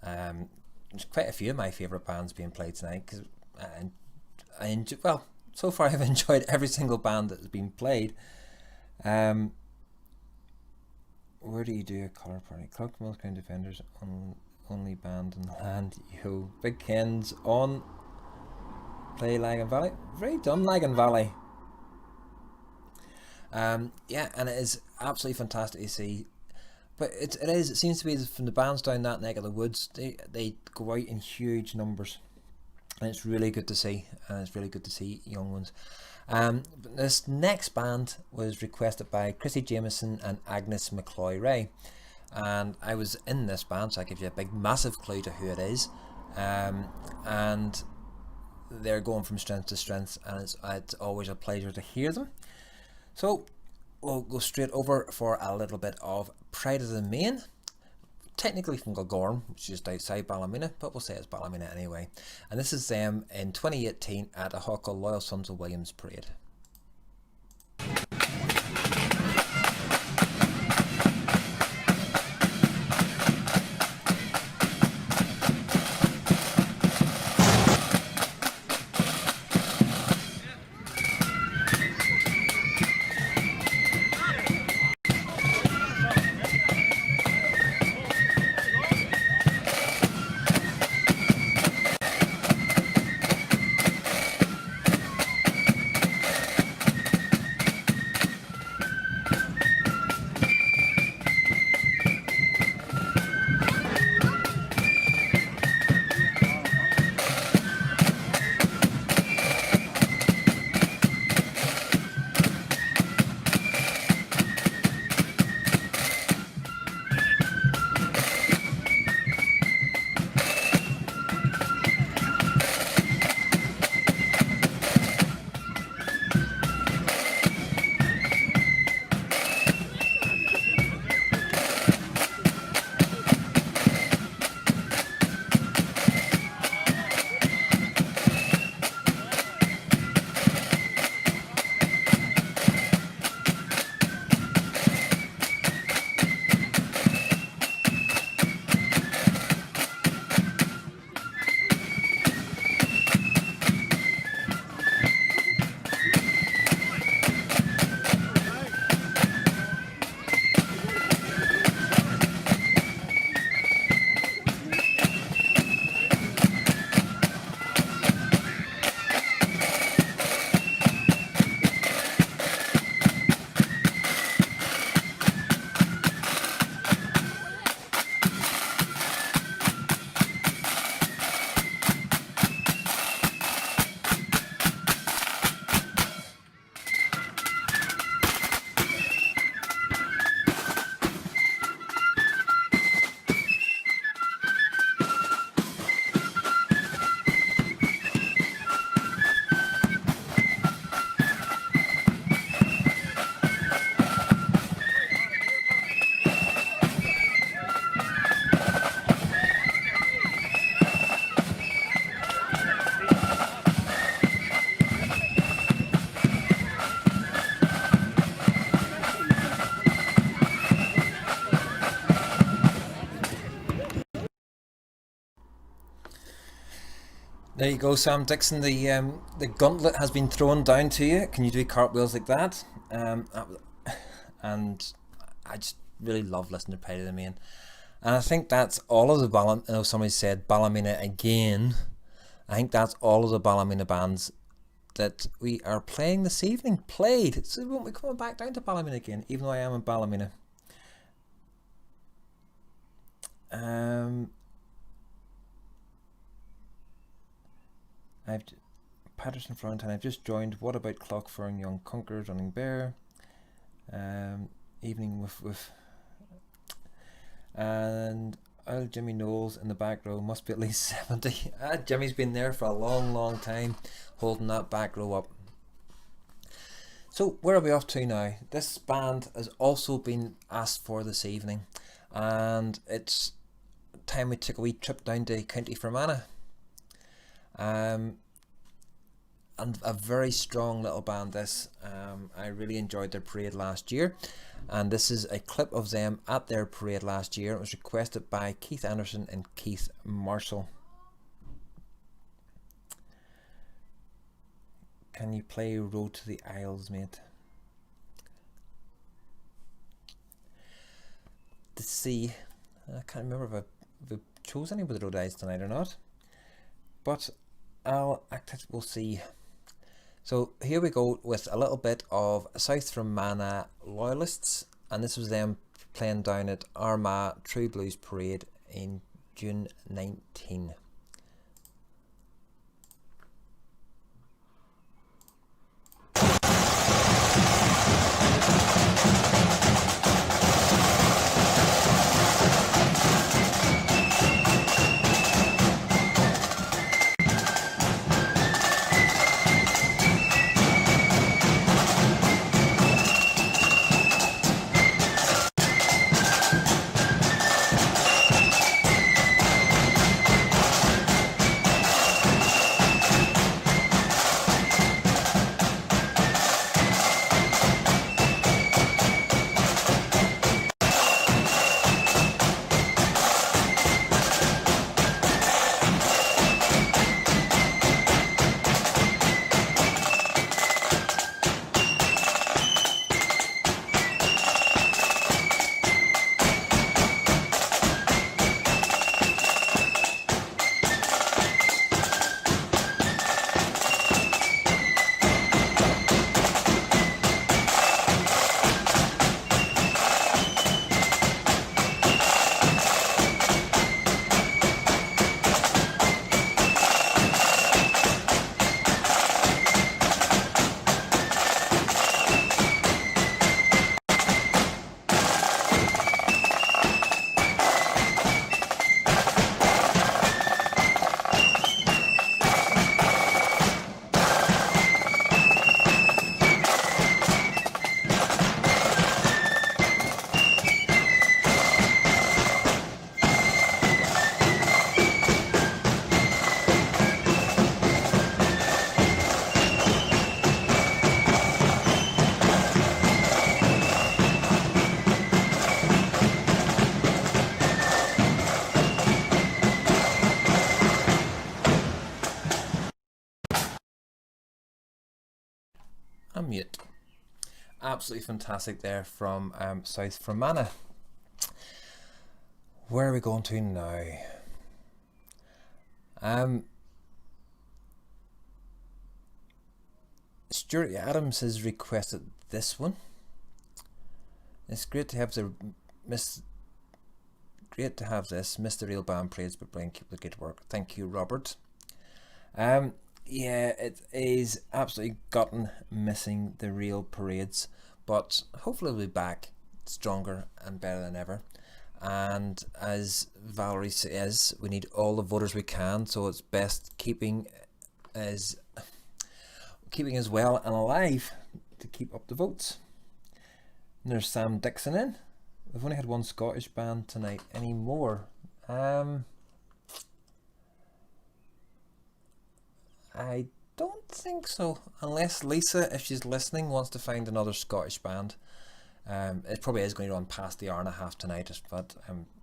There's quite a few of my favourite bands being played tonight, because I enjoy, well, so far I've enjoyed every single band that has been played. Where do you do a colour party? Clock Mills Crown Defenders, only band in the land. Yo, Big Ken's on. Play Lagan Valley. Very done, Lagan Valley. Yeah, and it is absolutely fantastic to see. But it seems to be from the bands down that neck of the woods, they go out in huge numbers, and it's really good to see. And it's really good to see young ones. But this next band was requested by Chrissy Jameson and Agnes McCloy Ray, and I was in this band, so I give you a big massive clue to who it is. And they're going from strength to strength, and it's always a pleasure to hear them. So we'll go straight over for a little bit of Pride of the Main, technically from Gilgorm, which is just outside Ballymena, but we'll say it's Ballymena anyway. And this is them in 2018 at a hall called Loyal Sons of Williams Parade. There you go, Sam Dixon. The gauntlet has been thrown down to you. Can you do cartwheels like that? And I just really love listening to Pride of the Main. And I think that's all of the I know somebody said Ballymena again. I think that's all of the Ballymena bands that we are playing this evening played. So we won't be coming back down to Ballymena again, even though I am in Ballymena. Patterson Florentine, I've just joined. What about Clockfern, Young Conquerors, Running Bear? Evening with and old Jimmy Knowles in the back row must be at least 70. Jimmy's been there for a long time, holding that back row up. So where are we off to now? This band has also been asked for this evening, and it's time we took a wee trip down to County Fermanagh. And a very strong little band this. I really enjoyed their parade last year, and this is a clip of them at their parade last year. It was requested by Keith Anderson and Keith Marshall. Can you play Road to the Isles, mate? To see, I can't remember if I chose any with the Road to the Isles tonight or not, but we'll see. So here we go with a little bit of South Fermanagh Loyalists, and this was them playing down at Armagh True Blues Parade in June 19. I'm mute. Absolutely fantastic there from South Fermanagh. Where are we going to now? Stuart Adams has requested this one. It's great to have this Mr. Real Band Praise, but Brian, keep the good work. Thank you, Robert. Yeah, it is absolutely gotten missing the real parades, but hopefully we'll be back stronger and better than ever. And as Valerie says, we need all the voters we can, so it's best keeping as well and alive to keep up the votes. And there's Sam Dixon in. We've only had one Scottish band tonight. Any more? I don't think so, unless Lisa, if she's listening, wants to find another Scottish band. It probably is going to run past the hour and a half tonight, but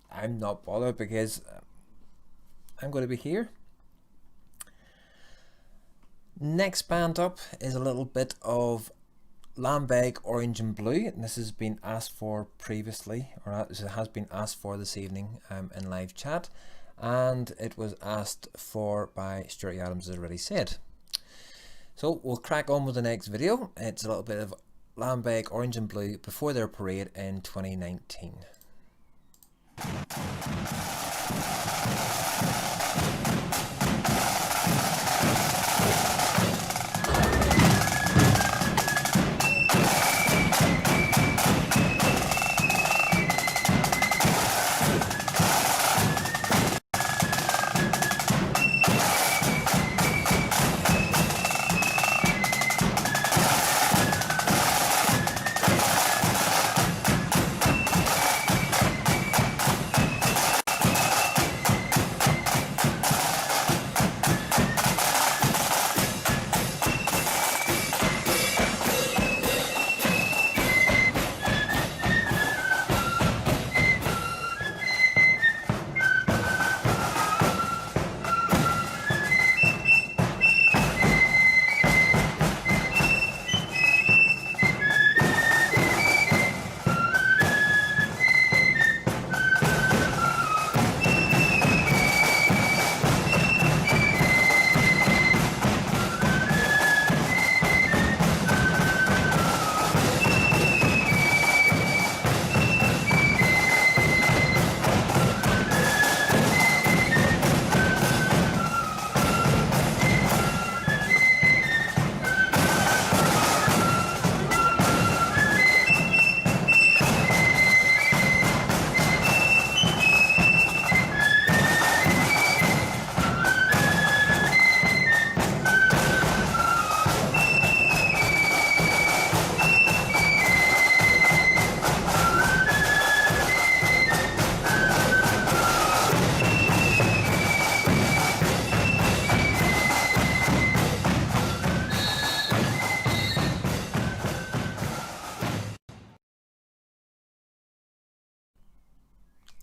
I'm not bothered because I'm going to be here. Next band up is a little bit of Lambeg Orange and Blue, and this has been asked for previously, or it has been asked for this evening in live chat, and it was asked for by Stuart Adams, as I already said. So we'll crack on with the next video. It's a little bit of Lambeg Orange and Blue before their parade in 2019.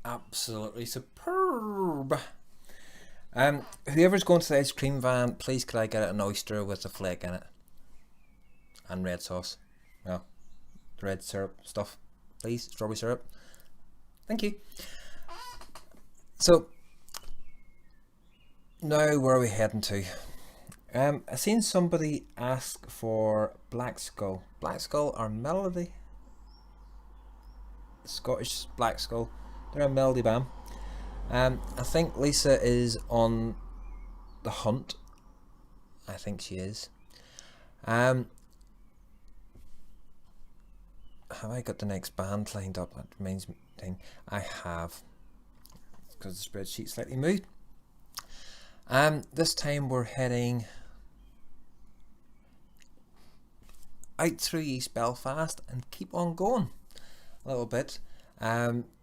Absolutely superb. Whoever's going to the ice cream van, please could I get an oyster with a flake in it and red sauce? Well, the red syrup stuff, please. Strawberry syrup. Thank you. So now where are we heading to? I seen somebody ask for Black Skull. Black Skull are Melody, Scottish Black Skull. They're a melody band. I think Lisa is on the hunt. I think she is. Have I got the next band lined up? That reminds me. I have, because the spreadsheet slightly moved. This time we're heading out through East Belfast and keep on going a little bit.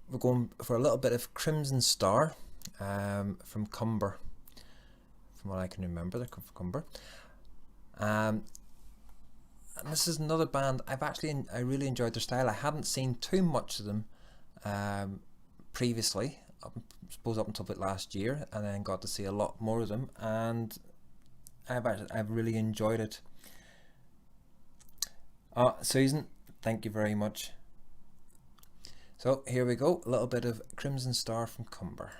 We're going for a little bit of Crimson Star from Cumber. From what I can remember, they're from Cumber. And this is another band I really enjoyed their style. I hadn't seen too much of them previously, I suppose up until about last year, and then got to see a lot more of them, and I've really enjoyed it. Susan, thank you very much. So here we go, a little bit of Crimson Star from Cumber.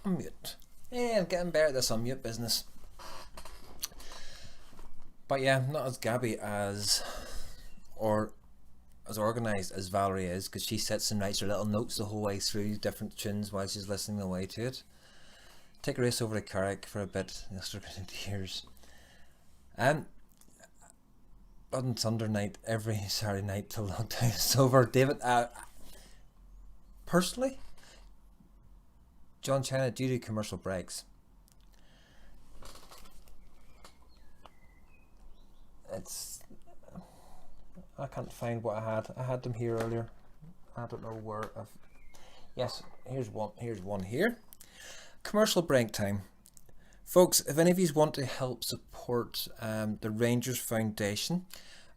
Unmute. Yeah, I'm getting better at this unmute business. But yeah, not as gabby or as organised as Valerie is, because she sits and writes her little notes the whole way through different tunes while she's listening away to it. Take a race over to Carrick for a bit, you'll start getting tears. Blood and Thunder night every Saturday night till lockdown is over. David, personally, John China, due to commercial breaks, I can't find what I had. I had them here earlier. I don't know where yes, here's one here. Commercial break time. Folks, if any of you want to help support the Rangers Foundation,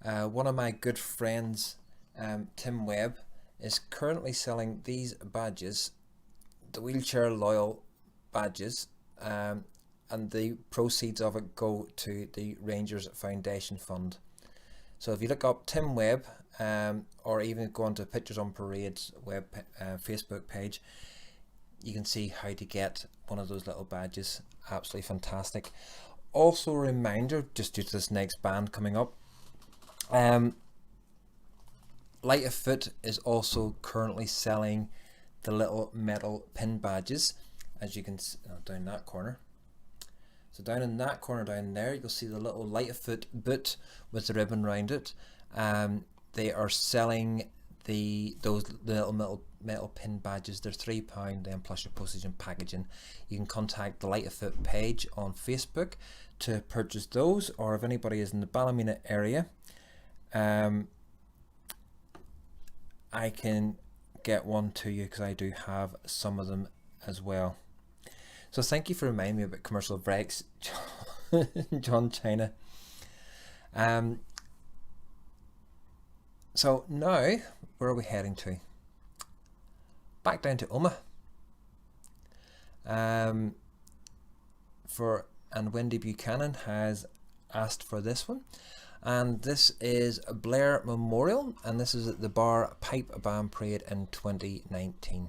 one of my good friends, Tim Webb, is currently selling these badges, the Wheelchair Loyal badges, and the proceeds of it go to the Rangers Foundation Fund. So if you look up Tim Webb, or even go onto Pictures on Parade's Facebook page, you can see how to get one of those little badges. Absolutely fantastic. Also a reminder, just due to this next band coming up, Light of Foot is also currently selling the little metal pin badges, as you can see down that corner. So down in that corner down there, you'll see the little Light of Foot boot with the ribbon around it. They are selling those little metal pin badges. They're £3, then plus your postage and packaging. You can contact the Light of Foot page on Facebook to purchase those, or if anybody is in the Ballymena area, I can get one to you, because I do have some of them as well. So thank you for reminding me about commercial breaks, John China. So now, where are we heading to? Back down to Omagh. And Wendy Buchanan has asked for this one. And this is Blair Memorial, and this is at the Bar Pipe Band Parade in 2019.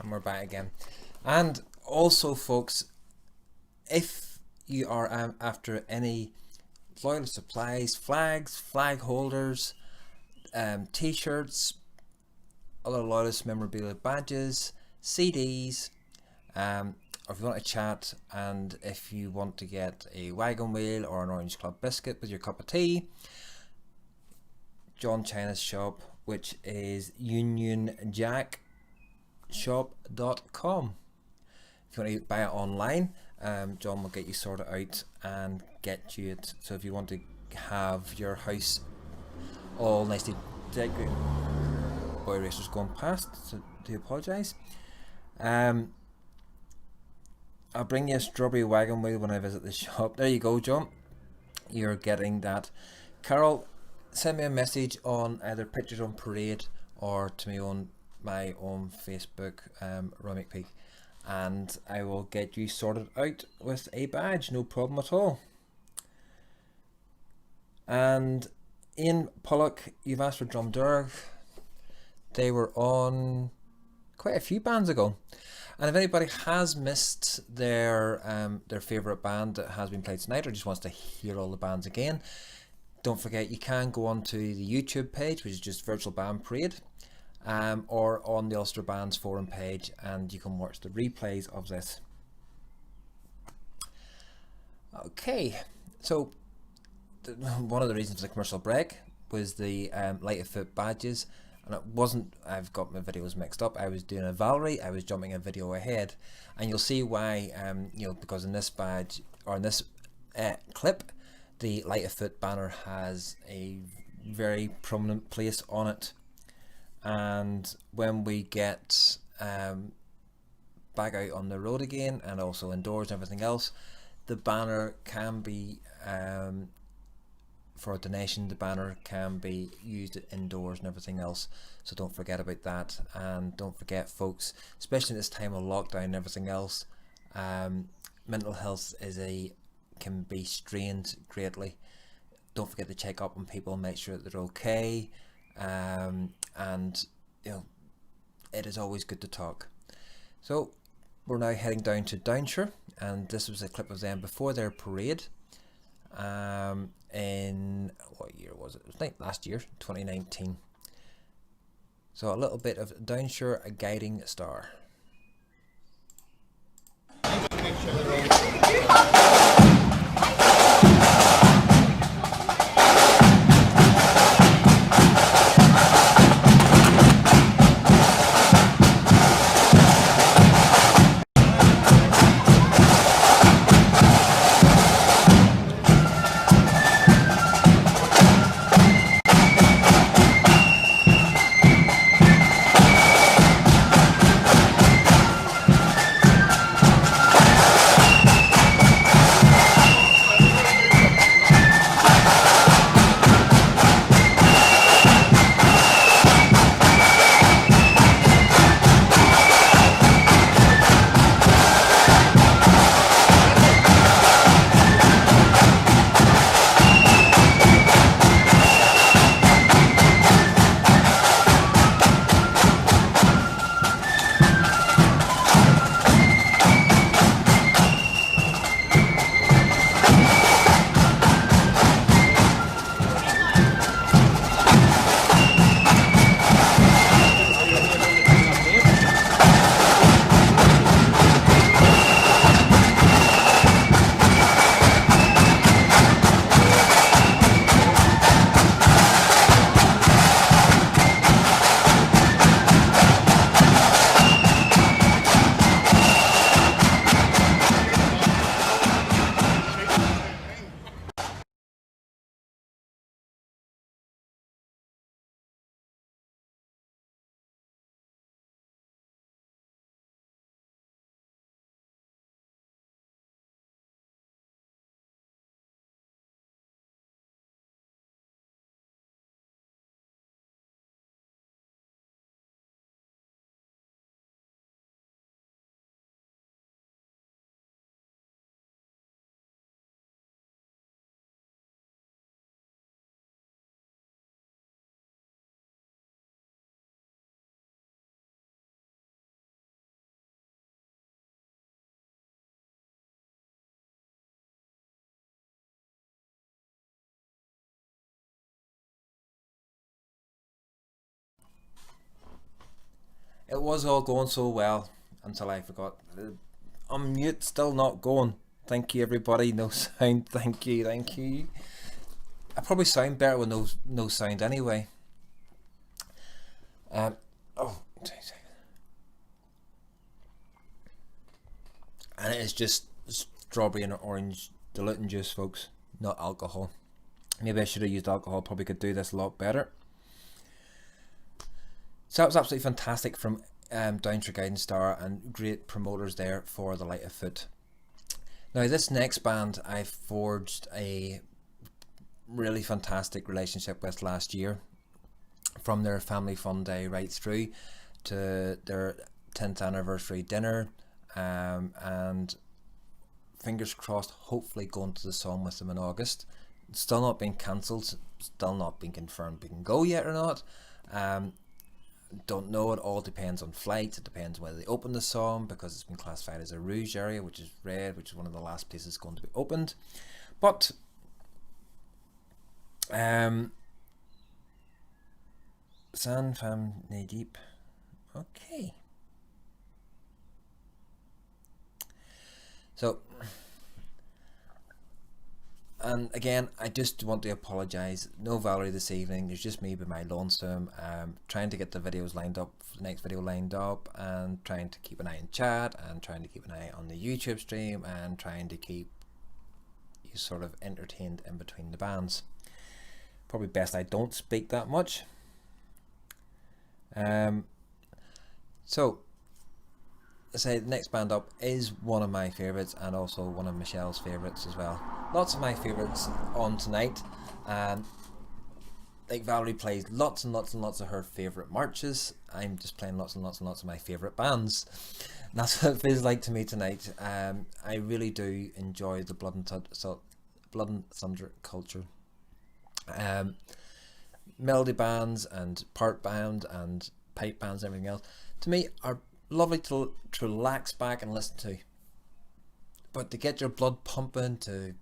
We're back again. And also, folks, if you are after any loyal supplies, flags, flag holders, t-shirts, other loyalist memorabilia badges, CDs, or if you want to chat, and if you want to get a wagon wheel or an Orange Club biscuit with your cup of tea, John China's shop, which is UnionJackShop.com. If you want to buy it online, John will get you sorted out and get you it. So if you want to have your house all nicely decorated, boy racers going past, so do apologise. I'll bring you a strawberry wagon wheel when I visit the shop. There you go, John. You're getting that. Carol, send me a message on either Pictures on Parade or to me on my own Facebook, Roy McPeak, and I will get you sorted out with a badge, no problem at all. And Ian Pollock, you've asked for Drumderg. They were on quite a few bands ago. And if anybody has missed their favourite band that has been played tonight, or just wants to hear all the bands again, don't forget you can go onto the YouTube page, which is just Virtual Band Parade, or on the Ulster Bands forum page, and you can watch the replays of this. Okay, so one of the reasons for the commercial break was the Light of Foot badges. And it wasn't, I've got my videos mixed up. I was doing a Valerie, I was jumping a video ahead, and you'll see why, because in this badge, or in this clip, the Light of Foot banner has a very prominent place on it. And when we get back out on the road again, and also indoors and everything else, the banner can be, for a donation, the banner can be used indoors and everything else, so don't forget about that. And don't forget, folks, especially in this time of lockdown and everything else, mental health can be strained greatly. Don't forget to check up on people, make sure that they're okay, and it is always good to talk. So we're now heading down to Downshire, and this was a clip of them before their parade. In what year was it? It was like last year, 2019. So a little bit of Downshire, A Guiding Star. It was all going so well until I forgot. Unmute still not going. Thank you, everybody. No sound. Thank you. Thank you. I probably sound better with no sound anyway. And it is just strawberry and orange diluting juice, folks, not alcohol. Maybe I should have used alcohol, probably could do this a lot better. So that was absolutely fantastic from Downshire Guiding Star, and great promoters there for the Light of Foot. Now this next band I forged a really fantastic relationship with last year, from their family fun day right through to their 10th anniversary dinner, and fingers crossed hopefully going to the Somme with them in August. It's still not been cancelled, still not been confirmed we can go yet or not. Don't know, it all depends on flights, it depends whether they open the Somme, because it's been classified as a rouge area, which is red, which is one of the last places going to be opened. But San Fam Nay Deep, okay. So, and again, I just want to apologise. No Valerie this evening. There's just me by my lonesome. Trying to get the videos lined up, the next video lined up, and trying to keep an eye on chat, and trying to keep an eye on the YouTube stream, and trying to keep you sort of entertained in between the bands. Probably best I don't speak that much. So, I say the next band up is one of my favourites, and also one of Michelle's favourites as well. Lots of my favourites on tonight. Like Valerie plays lots and lots and lots of her favourite marches. I'm just playing lots and lots and lots of my favourite bands. And that's what it feels like to me tonight. I really do enjoy the Blood and Thunder culture. Melody bands and part band and pipe bands and everything else, to me, are lovely to relax back and listen to. But to get your blood pumping, to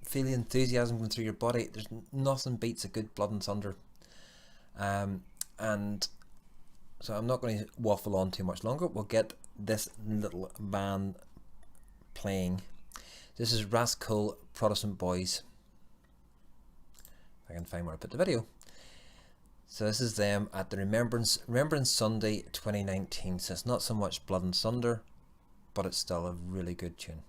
feel the enthusiasm going through your body, there's nothing beats a good Blood and Thunder. And so I'm not going to waffle on too much longer. We'll get this little band playing. This is Rascal Protestant Boys. If I can find where I put the video. So this is them at the Remembrance Sunday 2019. So it's not so much Blood and Thunder, but it's still a really good tune.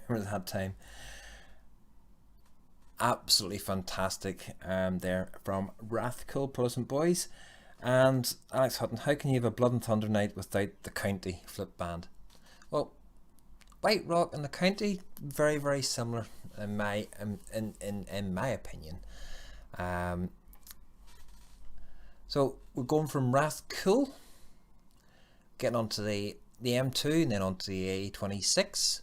Remember that time. Absolutely fantastic there from Rascal Protestant Boys. And Alex Hutton, how can you have a Blood and Thunder night without the County flip band? Well, White Rock and the County, very, very similar in my opinion. So we're going from Rathcoole, getting onto the M2 and then onto the A26,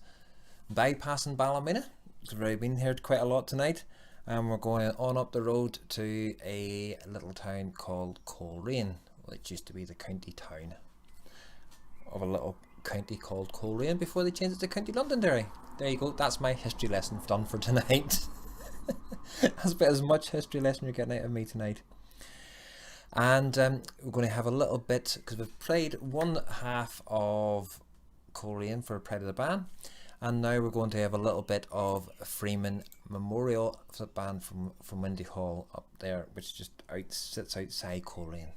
bypassing Ballymena. We've already been here quite a lot tonight, and we're going on up the road to a little town called Coleraine, which used to be the county town of a little county called Coleraine before they changed it to County Londonderry. There you go, that's my history lesson done for tonight. That's about as much history lesson you're getting out of me tonight. And we're going to have a little bit, because we've played one half of Coleraine for Pride of the Ban, and now we're going to have a little bit of Freeman Memorial Band from Windy Hall up there, which just sits outside Coleraine.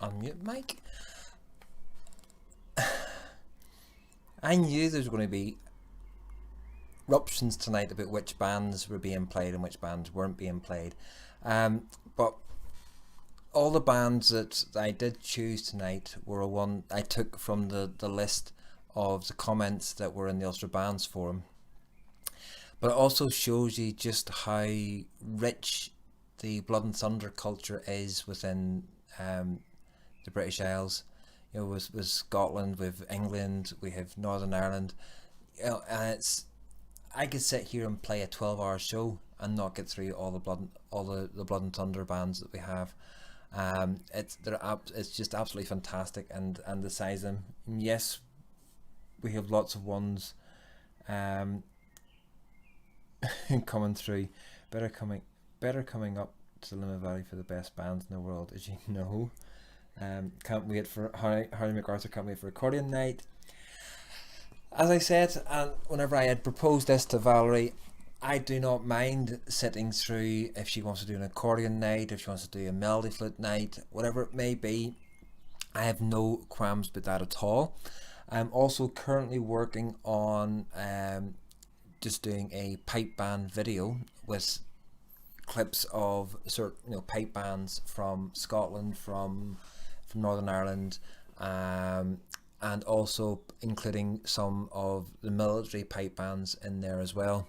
Unmute mic. I knew there was going to be eruptions tonight about which bands were being played and which bands weren't being played, but all the bands that I did choose tonight were one I took from the list of the comments that were in the Ulster Bands forum. But it also shows you just how rich the Blood and Thunder culture is within the British Isles. You know, with Scotland, with England, we have Northern Ireland. You know, and I could sit here and play a 12-hour show and not get through all the Blood and Thunder bands that we have. It's just absolutely fantastic, and the size of them. And yes, we have lots of ones coming through. Better coming up to Limerick Valley for the best bands in the world, as you know. Can't wait for Harry MacArthur. Can't wait for accordion night. As I said, and whenever I had proposed this to Valerie, I do not mind sitting through if she wants to do an accordion night, if she wants to do a melody flute night, whatever it may be. I have no qualms with that at all. I'm also currently working on just doing a pipe band video, with clips of certain pipe bands from Scotland, from Northern Ireland, and also including some of the military pipe bands in there as well.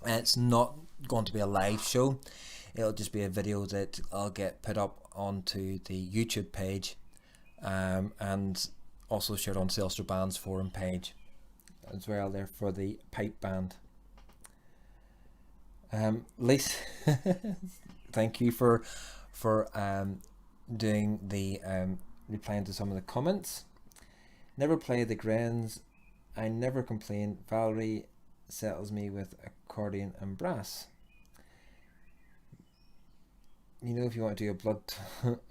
And it's not going to be a live show, it'll just be a video that I'll get put up onto the YouTube page, and also shared on the Ulster Bands forum page as well there for the pipe band. Lise, thank you for doing the replying to some of the comments. Never play the Grains, I never complain. Valerie settles me with accordion and brass. You know, if you want to do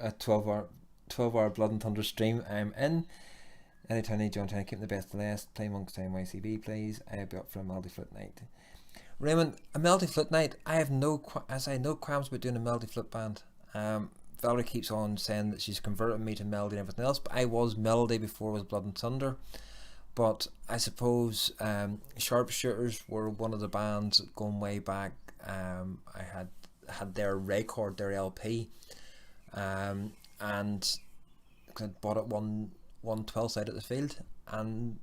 a 12-hour Blood and Thunder stream, I'm in. Anytime you join, trying to keep the best last. Play Monkstown YCB, please. I'll be up for a Melody Flute night. Raymond, a Melody Flute night. I have no qualms about doing a Melody Flute band. Valerie keeps on saying that she's converted me to Melody and everything else, but I was Melody before it was Blood and Thunder. But I suppose Sharpshooters were one of the bands going way back. I had their record, their LP, and I bought it one 12 side at the field, and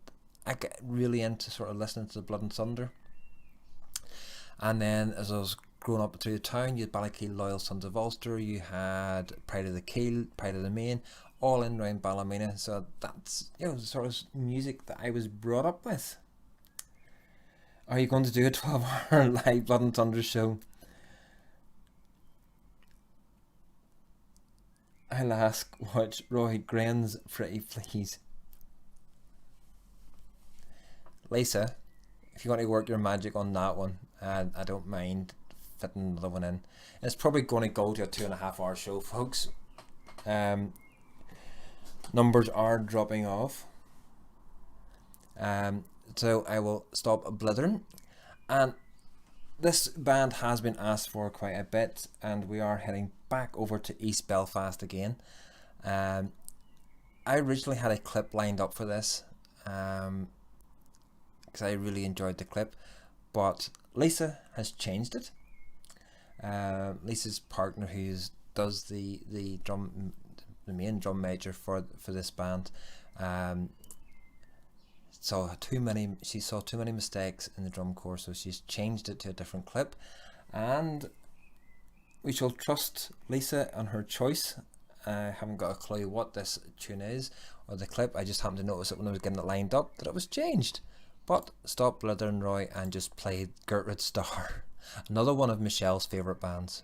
I get really into sort of listening to the Blood and Thunder. And then as I was growing up through the town, you had Ballykeel, Loyal Sons of Ulster, you had Pride of the Keel, Pride of the Main, all in around Ballymena. So that's the sort of music that I was brought up with. Are you going to do a 12-hour live Blood and Thunder show? I'll ask, watch Roy Grains pretty please. Lisa, if you want to work your magic on that one, I don't mind fitting another one in. It's probably going to go to a 2.5-hour show, folks. Numbers are dropping off, so I will stop blithering. And this band has been asked for quite a bit, and we are heading back over to East Belfast again. I originally had a clip lined up for this, because I really enjoyed the clip, but Lisa has changed it. Lisa's partner, who does the main drum major for this band, she saw too many mistakes in the drum corps, so she's changed it to a different clip, and we shall trust Lisa and her choice. I haven't got a clue what this tune is or the clip. I just happened to notice it when I was getting it lined up that it was changed. But stop blithering, Roy, and just play Gertrude Starr, another one of Michelle's favourite bands.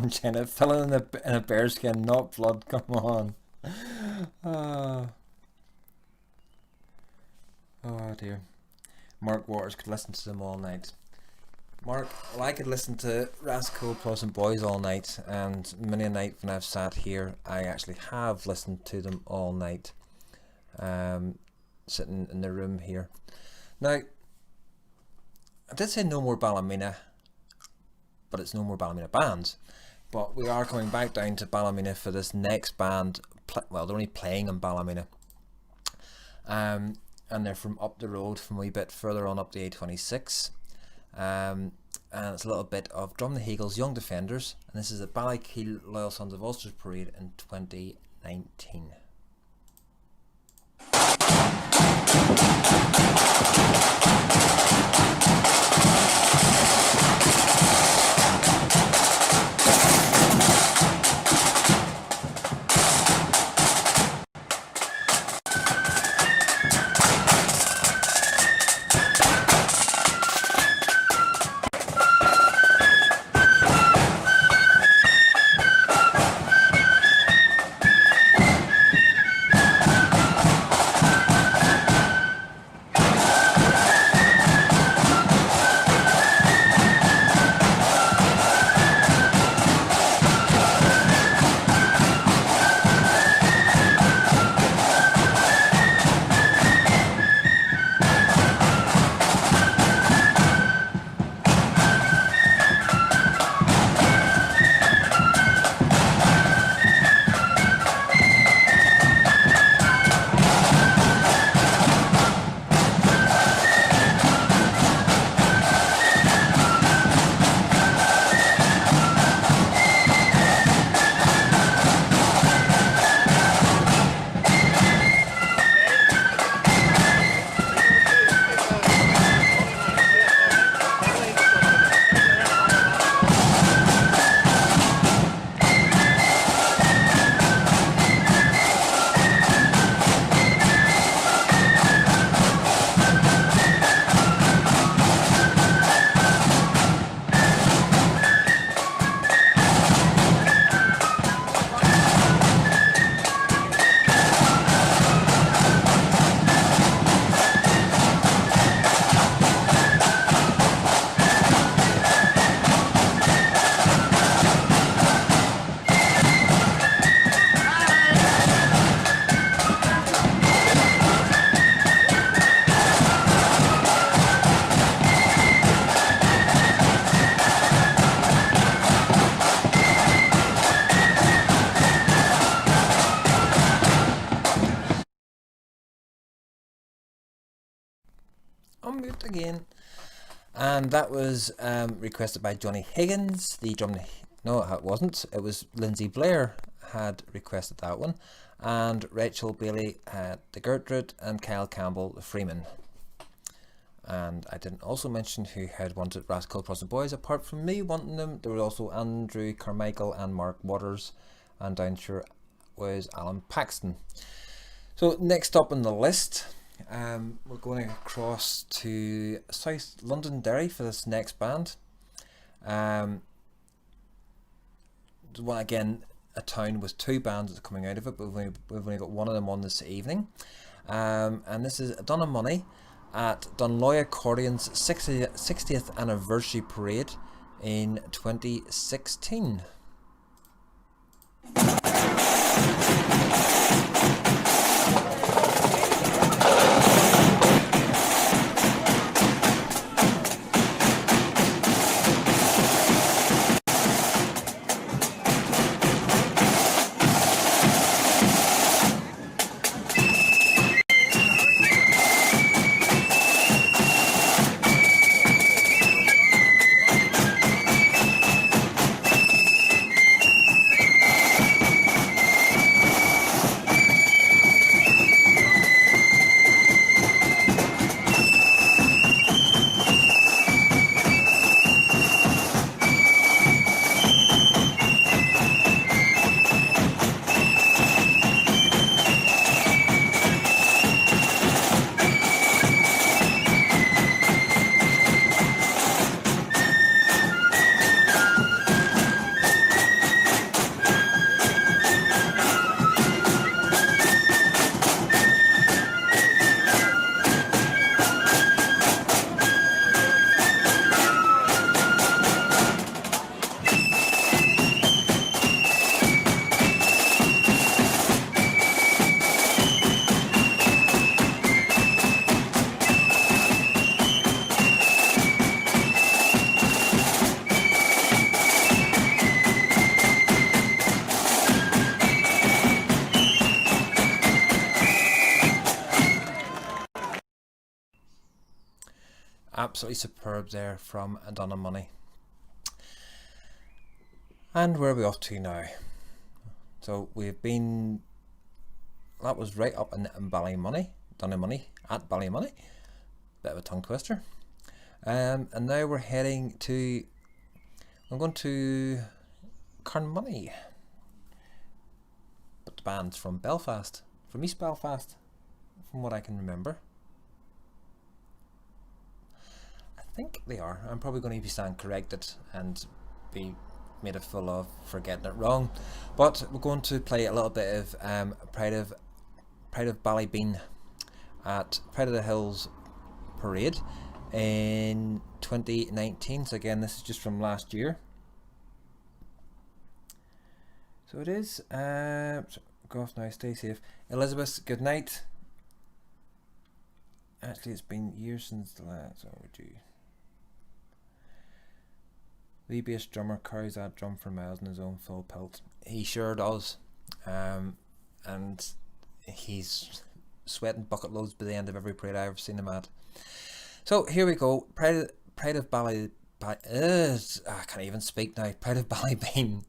China, filling in a bearskin, not blood. Come on. Oh, oh dear. Mark Waters could listen to them all night. Mark, well, I could listen to Rascal Pleasant Boys all night, and many a night when I've sat here, I actually have listened to them all night, sitting in the room here. Now, I did say no more Ballymena, but it's no more Ballymena bands. But we are coming back down to Ballymena for this next band. Well, they're only playing in Ballymena. And they're from up the road, from a wee bit further on up the A26. And it's a little bit of Drum the Eagles, Young Defenders. And this is the Ballykeel Loyal Sons of Ulsters Parade in 2019. On mute again. And that was requested by Johnny Higgins, the drum. No, it wasn't. It was Lindsay Blair had requested that one, and Rachel Bailey had the Gertrude, and Kyle Campbell the Freeman. And I didn't also mention who had wanted Rascal Pleasant Boys apart from me wanting them. There were also Andrew Carmichael and Mark Waters, and down here was Alan Paxton. So next up on the list, we're going across to South Londonderry for this next band. Well, again, a town with two bands that's coming out of it, but we've only got one of them on this evening. And this is Donamoney at Dunloy Accordion's 60th anniversary parade in 2016. Absolutely superb there from Donamoney. And where are we off to now? So we've been, that was right up in Ballymoney, Donamoney at Ballymoney. Bit of a tongue twister. And now we're heading to, I'm going to Carnmoney. But the band's from Belfast, from East Belfast, from what I can remember. I think they are. I'm probably going to be stand corrected and be made a fool of for getting it wrong. But we're going to play a little bit of Pride of Ballybean at Pride of the Hills Parade in 2019. So again, this is just from last year. So it is. So go off now. Stay safe, Elizabeth. Good night. Actually, it's been years since the last. So would you? The bass drummer carries that drum for miles in his own full pelt. He sure does, and he's sweating bucket loads by the end of every parade I've ever seen him at. So here we go. Pride of I can't even speak now. Pride of Ballybean.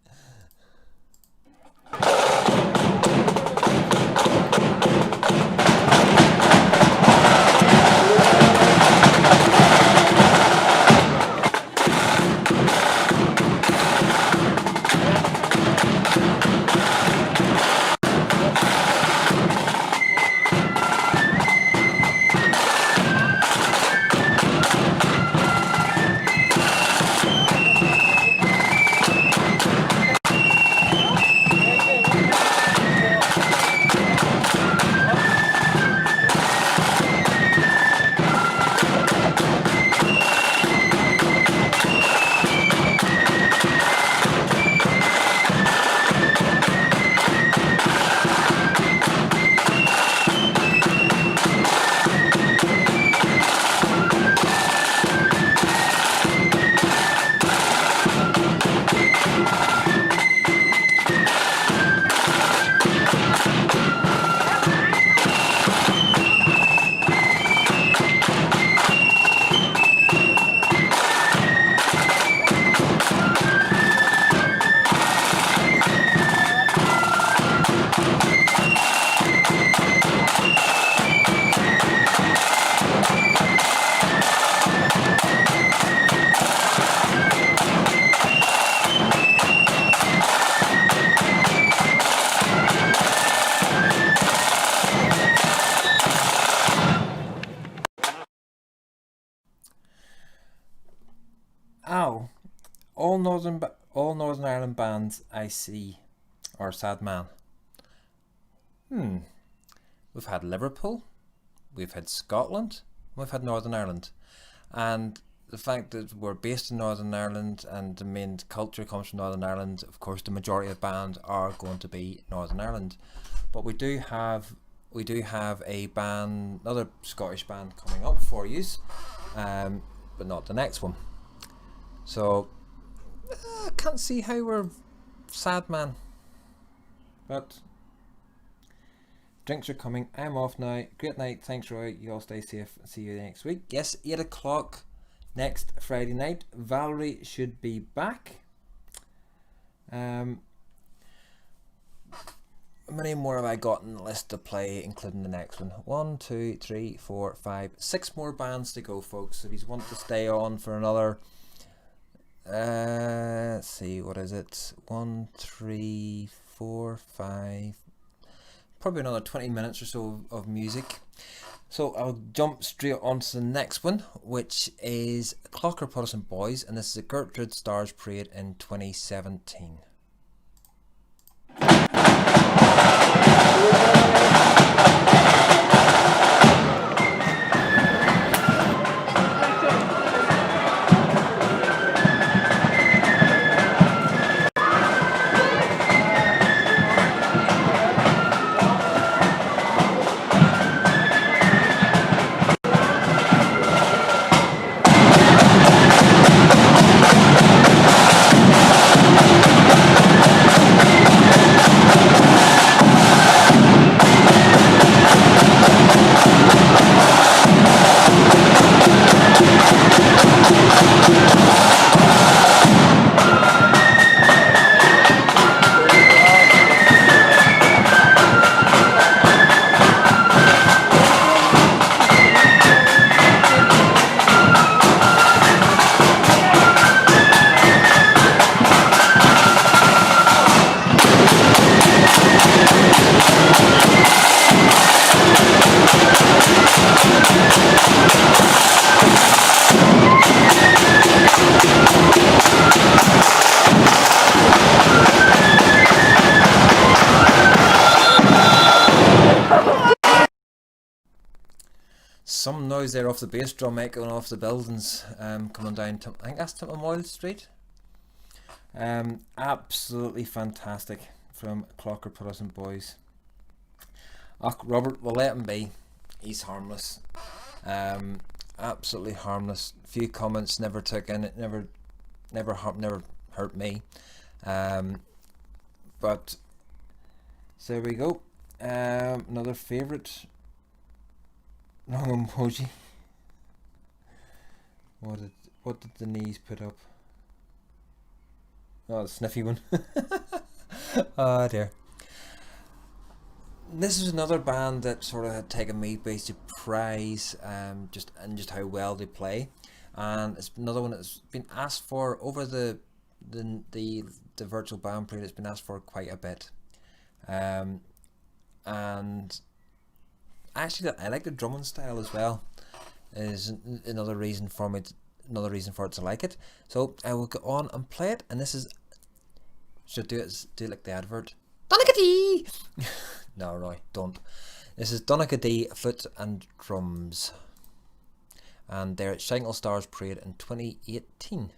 Ow. All Northern Ireland bands I see are sad man. We've had Liverpool, we've had Scotland, we've had Northern Ireland. And the fact that we're based in Northern Ireland and the main culture comes from Northern Ireland, of course the majority of bands are going to be Northern Ireland. But we do have a band, another Scottish band coming up for you, but not the next one. So I can't see how we're sad man. But drinks are coming. I'm off now. Great night. Thanks, Roy. You all stay safe. See you next week. Yes, 8 o'clock next Friday night. Valerie should be back. How many more have I got in the list to play, including the next one? 1, 2, 3, 4, 5, 6 more bands to go, folks. If you want to stay on for another, let's see, what is it? 1, 3, 4, 5, probably another 20 minutes or so of music. So I'll jump straight on to the next one, which is Clocker Protestant Boys, and this is a Gertrude Stars Parade in 2017. some noise there off the bass drum echoing off the buildings coming down. I think that's Tippermoyle Street. Absolutely fantastic from Clocker Puddison Boys. Robert, we'll let him be. He's harmless. Absolutely harmless. Few comments, never took in it, never hurt me. But so there we go. Another favourite. Wrong emoji. What did the knees put up? Oh, the sniffy one. Oh dear. This is another band that sort of had taken me by surprise, just how well they play, and it's another one that's been asked for over the virtual band parade. It's been asked for quite a bit, and actually I like the drumming style as well. Is another reason for it to like it. So I will go on and play it, and this is, should do it like the advert. Donaghadee! No, Roy, don't. This is Donaghadee Foot and Drums, and they're at Shankill Stars Parade in 2018.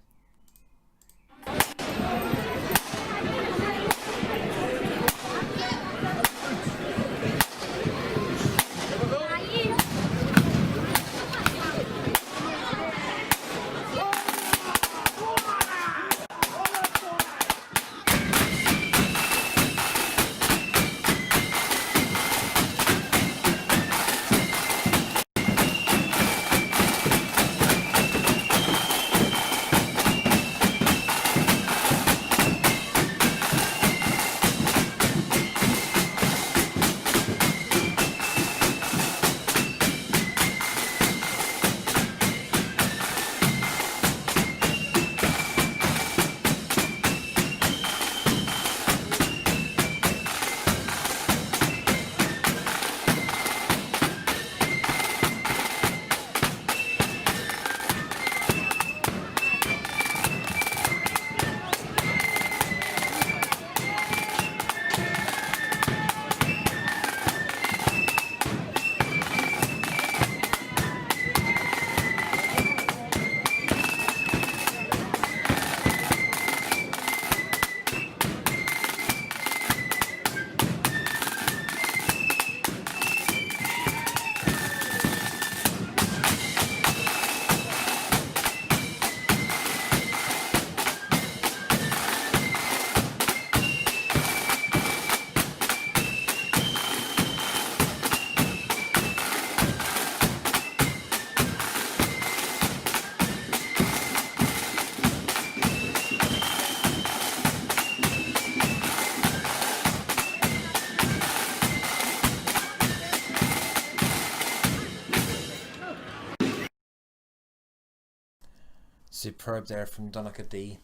Superb there from Donaghadee.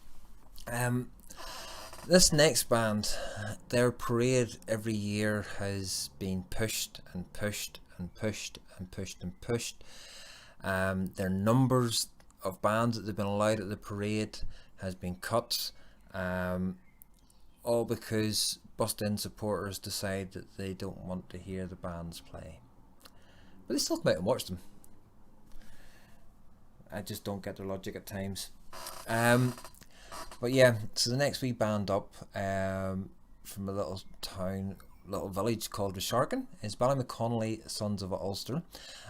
This next band, their parade every year has been pushed and pushed and pushed and pushed and pushed. Their numbers of bands that they've been allowed at the parade has been cut, all because Bust In supporters decide that they don't want to hear the bands play. But they still come out and watch them. I just don't get their logic at times. But yeah, so the next wee band up from a little village called Resharkin is Ballymaconnelly Sons of Ulster,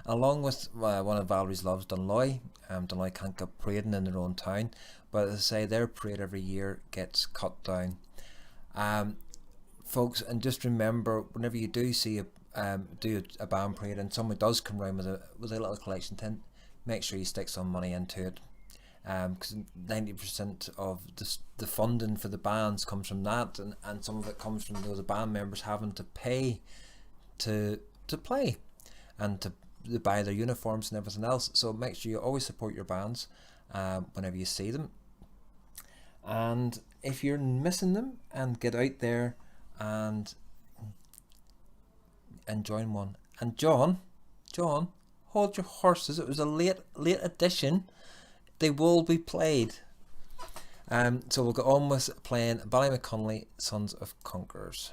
along with one of Valerie's loves, Dunloy. Dunloy can't get parading in their own town, but as I say, their parade every year gets cut down. Folks, and just remember, whenever you do see a band parade and someone does come around with a little collection tent, make sure you stick some money into it, because 90% of the funding for the bands comes from that, and some of it comes from those band members having to pay to play and to buy their uniforms and everything else. So make sure you always support your bands whenever you see them, and if you're missing them, and get out there and join one. And John, hold your horses. It was a late edition. They will be played. So we'll go on with playing Ballymaconnelly Sons of Conquerors.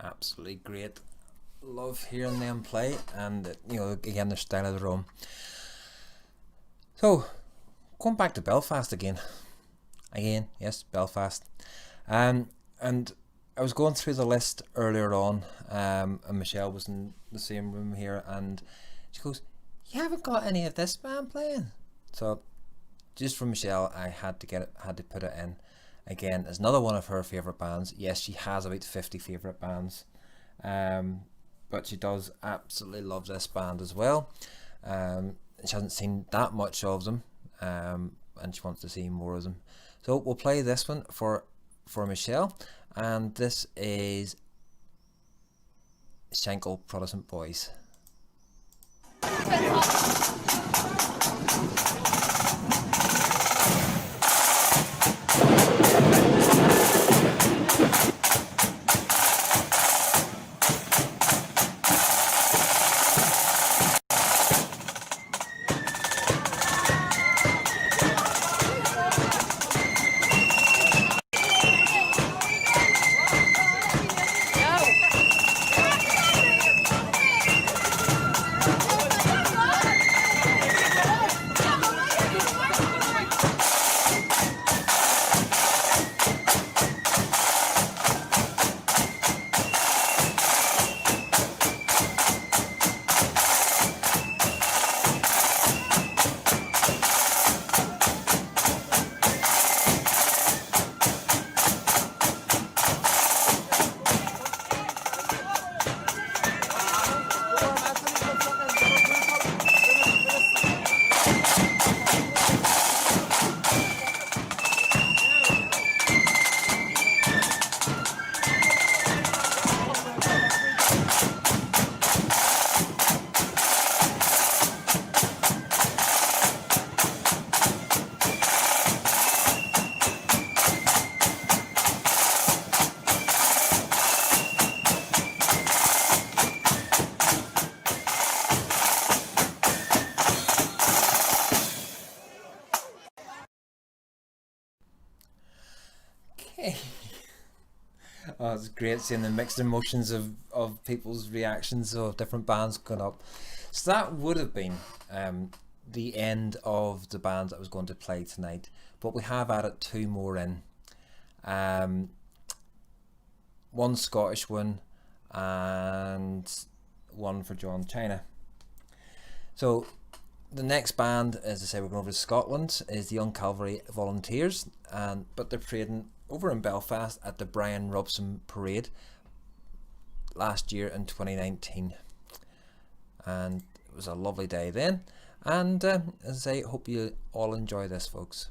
Absolutely great. Love hearing them play, and you know, again, their style of their own. So, going back to Belfast again. Yes, Belfast. And I was going through the list earlier on, and Michelle was in the same room here, and she goes, "You haven't got any of this band playing?" So, just for Michelle, I had to put it in. Again, it's another one of her favourite bands. Yes, she has about 50 favourite bands, but she does absolutely love this band as well. She hasn't seen that much of them, and she wants to see more of them. So we'll play this one for Michelle, and this is Schenkel Protestant Boys. Oh, it's great seeing the mixed emotions of people's reactions of different bands going up. So that would have been the end of the bands that I was going to play tonight, but we have added two more in. One Scottish one and one for John China. So the next band, as I say, we're going over to Scotland, is the Young Calvary Volunteers, but they're trading over in Belfast at the Brian Robson Parade last year in 2019, and it was a lovely day then. And as I say, hope you all enjoy this, folks.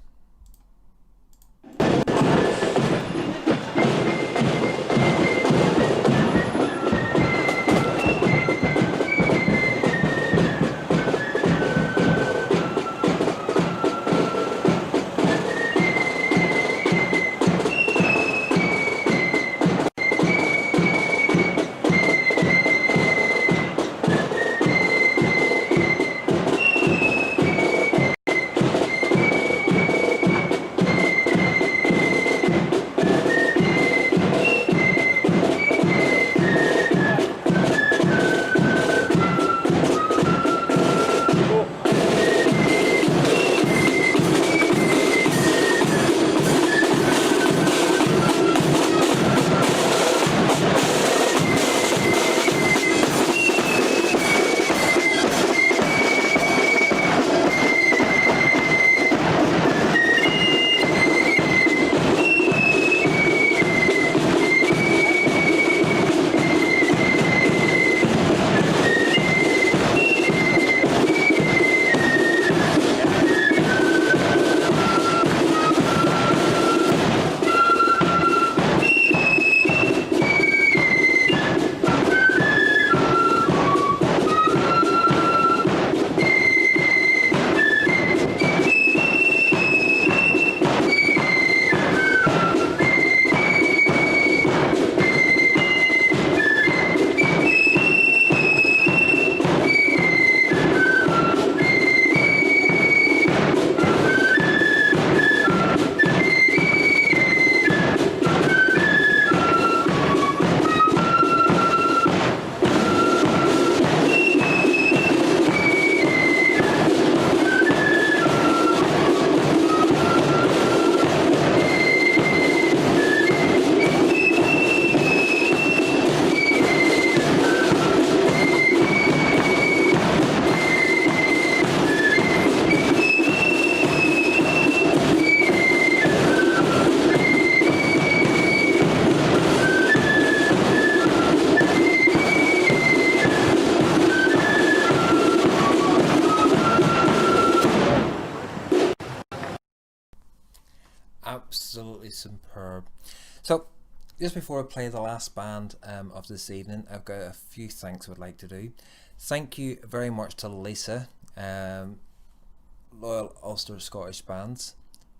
just before I play the last band of this evening, I've got a few thanks I would like to do. Thank you very much to Lisa, Loyal Ulster Scottish Bands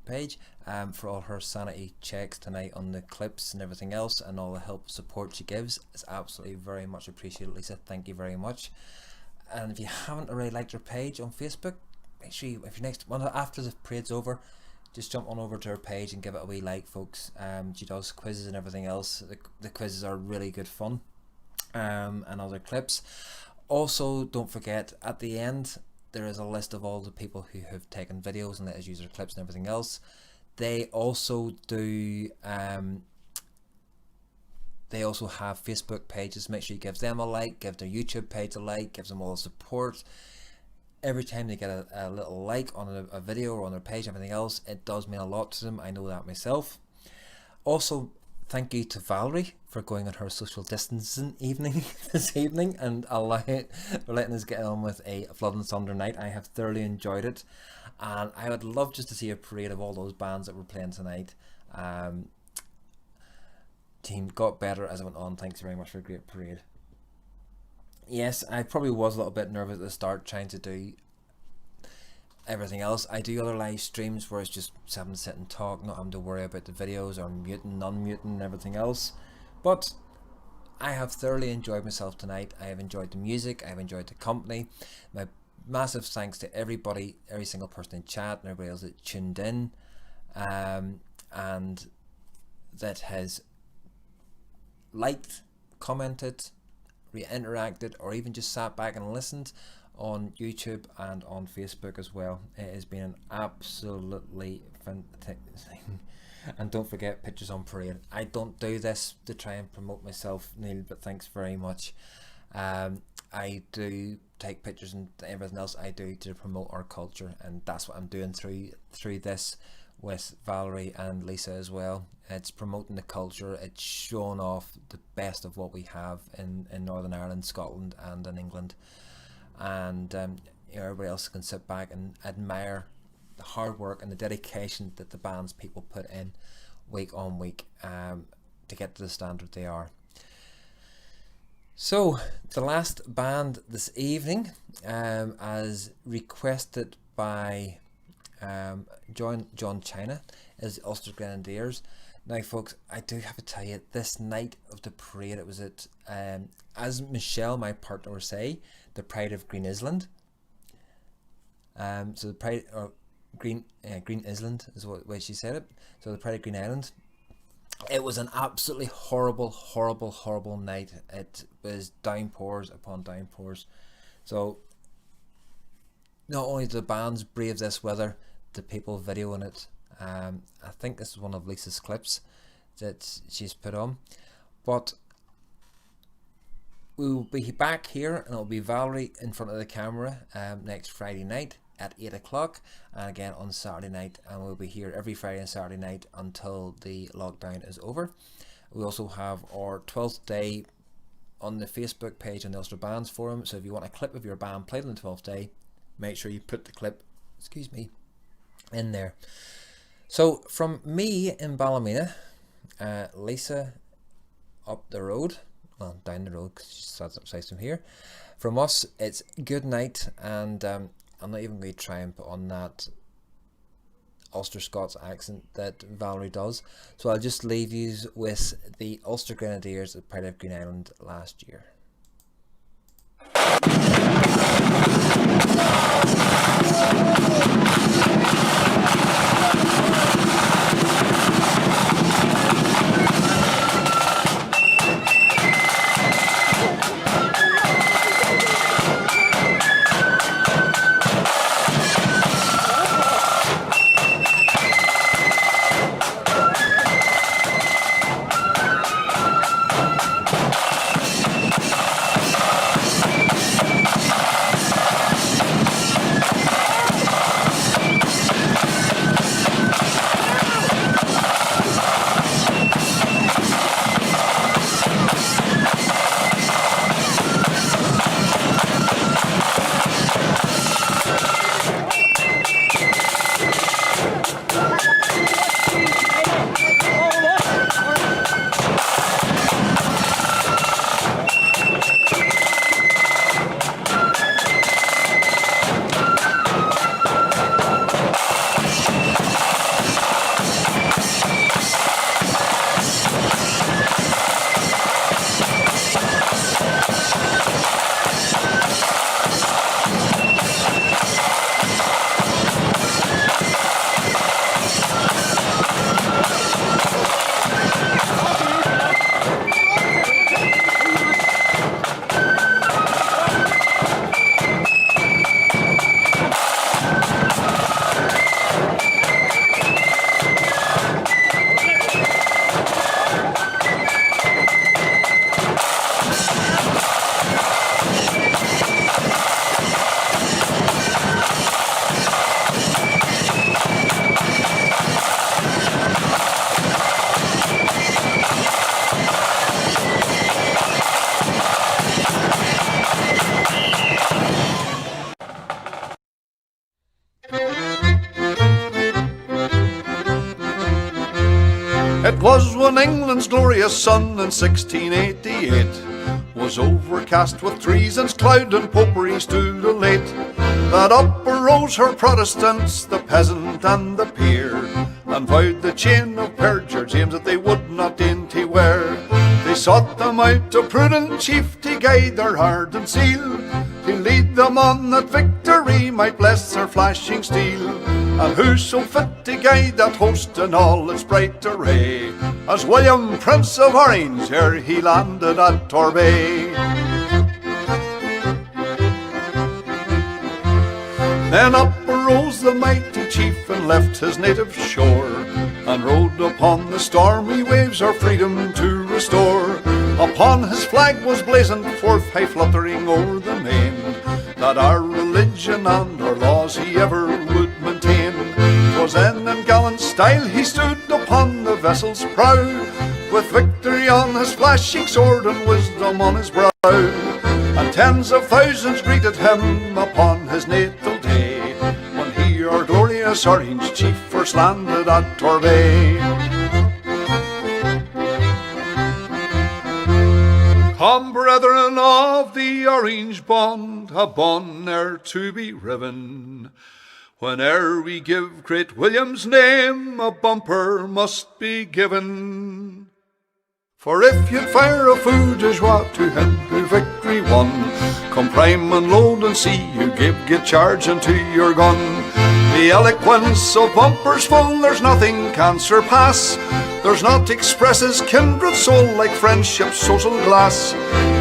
page, for all her sanity checks tonight on the clips and everything else, and all the help and support she gives. It's absolutely very much appreciated, Lisa. Thank you very much. And if you haven't already liked her page on Facebook, make sure you, if you after the parade's over, just jump on over to her page and give it a wee like, folks. She does quizzes and everything else. The quizzes are really good fun, and other clips. Also, don't forget, at the end there is a list of all the people who have taken videos and let us use their clips and everything else. They also do they also have Facebook pages. Make sure you give them a like, give their YouTube page a like, give them all the support. Every time they get a little like on a video or on their page and everything else, it does mean a lot to them. I know that myself. Also, thank you to Valerie for going on her social distancing evening this evening and letting us get on with a Blood and Thunder night. I have thoroughly enjoyed it, and I would love just to see a parade of all those bands that were playing tonight. Team got better as it went on. Thanks very much for a great parade. Yes, I probably was a little bit nervous at the start trying to do everything else. I do other live streams where it's just having to sit and talk, not having to worry about the videos or muting, non-muting and everything else. But I have thoroughly enjoyed myself tonight. I have enjoyed the music, I have enjoyed the company. My massive thanks to everybody, every single person in chat and everybody else that tuned in, and that has liked, commented, interacted, or even just sat back and listened on YouTube and on Facebook as well. It has been an absolutely fantastic thing. And don't forget, pictures on parade. I don't do this to try and promote myself, Neil, but thanks very much. I do take pictures and everything else I do to promote our culture, and that's what I'm doing through this with Valerie and Lisa as well. It's promoting the culture, it's showing off the best of what we have in Northern Ireland, Scotland and in England, and everybody else can sit back and admire the hard work and the dedication that the band's people put in week on week to get to the standard they are. So the last band this evening, as requested by John China, is the Ulster Grenadiers. Now folks, I do have to tell you, this night of the parade, it was at, as Michelle, my partner, would say, the Pride of Green Island. So the Pride, or Green Island is what way she said it. So the Pride of Green Island. It was an absolutely horrible night. It was downpours upon downpours. So not only did the bands brave this weather, the people videoing it. I think this is one of Lisa's clips that she's put on. But we will be back here, and it'll be Valerie in front of the camera next Friday night at 8 o'clock, and again on Saturday night, and we'll be here every Friday and Saturday night until the lockdown is over. We also have our 12th day on the Facebook page on the Ulster Bands Forum, so if you want a clip of your band played on the 12th day, make sure you put the clip, in there. So from me in Ballymena, Lisa up the road, well, down the road because she sat upside from here. From us, it's good night, and I'm not even going to try and put on that Ulster Scots accent that Valerie does. So I'll just leave you with the Ulster Grenadiers at Pride of Green Island last year. William's glorious sun in 1688 was overcast with treason's cloud and popery stood elate. That up arose her Protestants, the peasant and the peer, and vowed the chain of perjure James that they would not dainty wear. They sought them out a prudent chief to guide their heart and seal, to lead them on that victory might bless their flashing steel. And who so fit to guide that host in all its bright array as William, Prince of Orange, ere he landed at Torbay. Then up arose the mighty chief and left his native shore, and rode upon the stormy waves our freedom to restore. Upon his flag was blazoned forth, high fluttering o'er the main, that our religion and our laws he ever would maintain. 'Twas then in gallant style he stood upon the vessel's prow, with victory on his flashing sword and wisdom on his brow. And tens of thousands greeted him upon his natal day, when he, our glorious Orange chief, first landed at Torbay. Come, brethren of the Orange bond, a bond ne'er to be riven. Whene'er we give great William's name, a bumper must be given. For if you'd fire a fou de joie to him who victory won, come prime and load and see you get charge into your gun. The eloquence of bumpers full there's nothing can surpass. There's naught expresses kindred soul like friendship's social glass.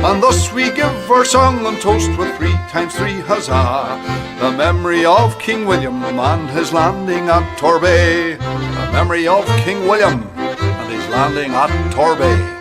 And thus we give our song and toast with 3 times 3 huzzah, the memory of King William and his landing at Torbay. The memory of King William and his landing at Torbay.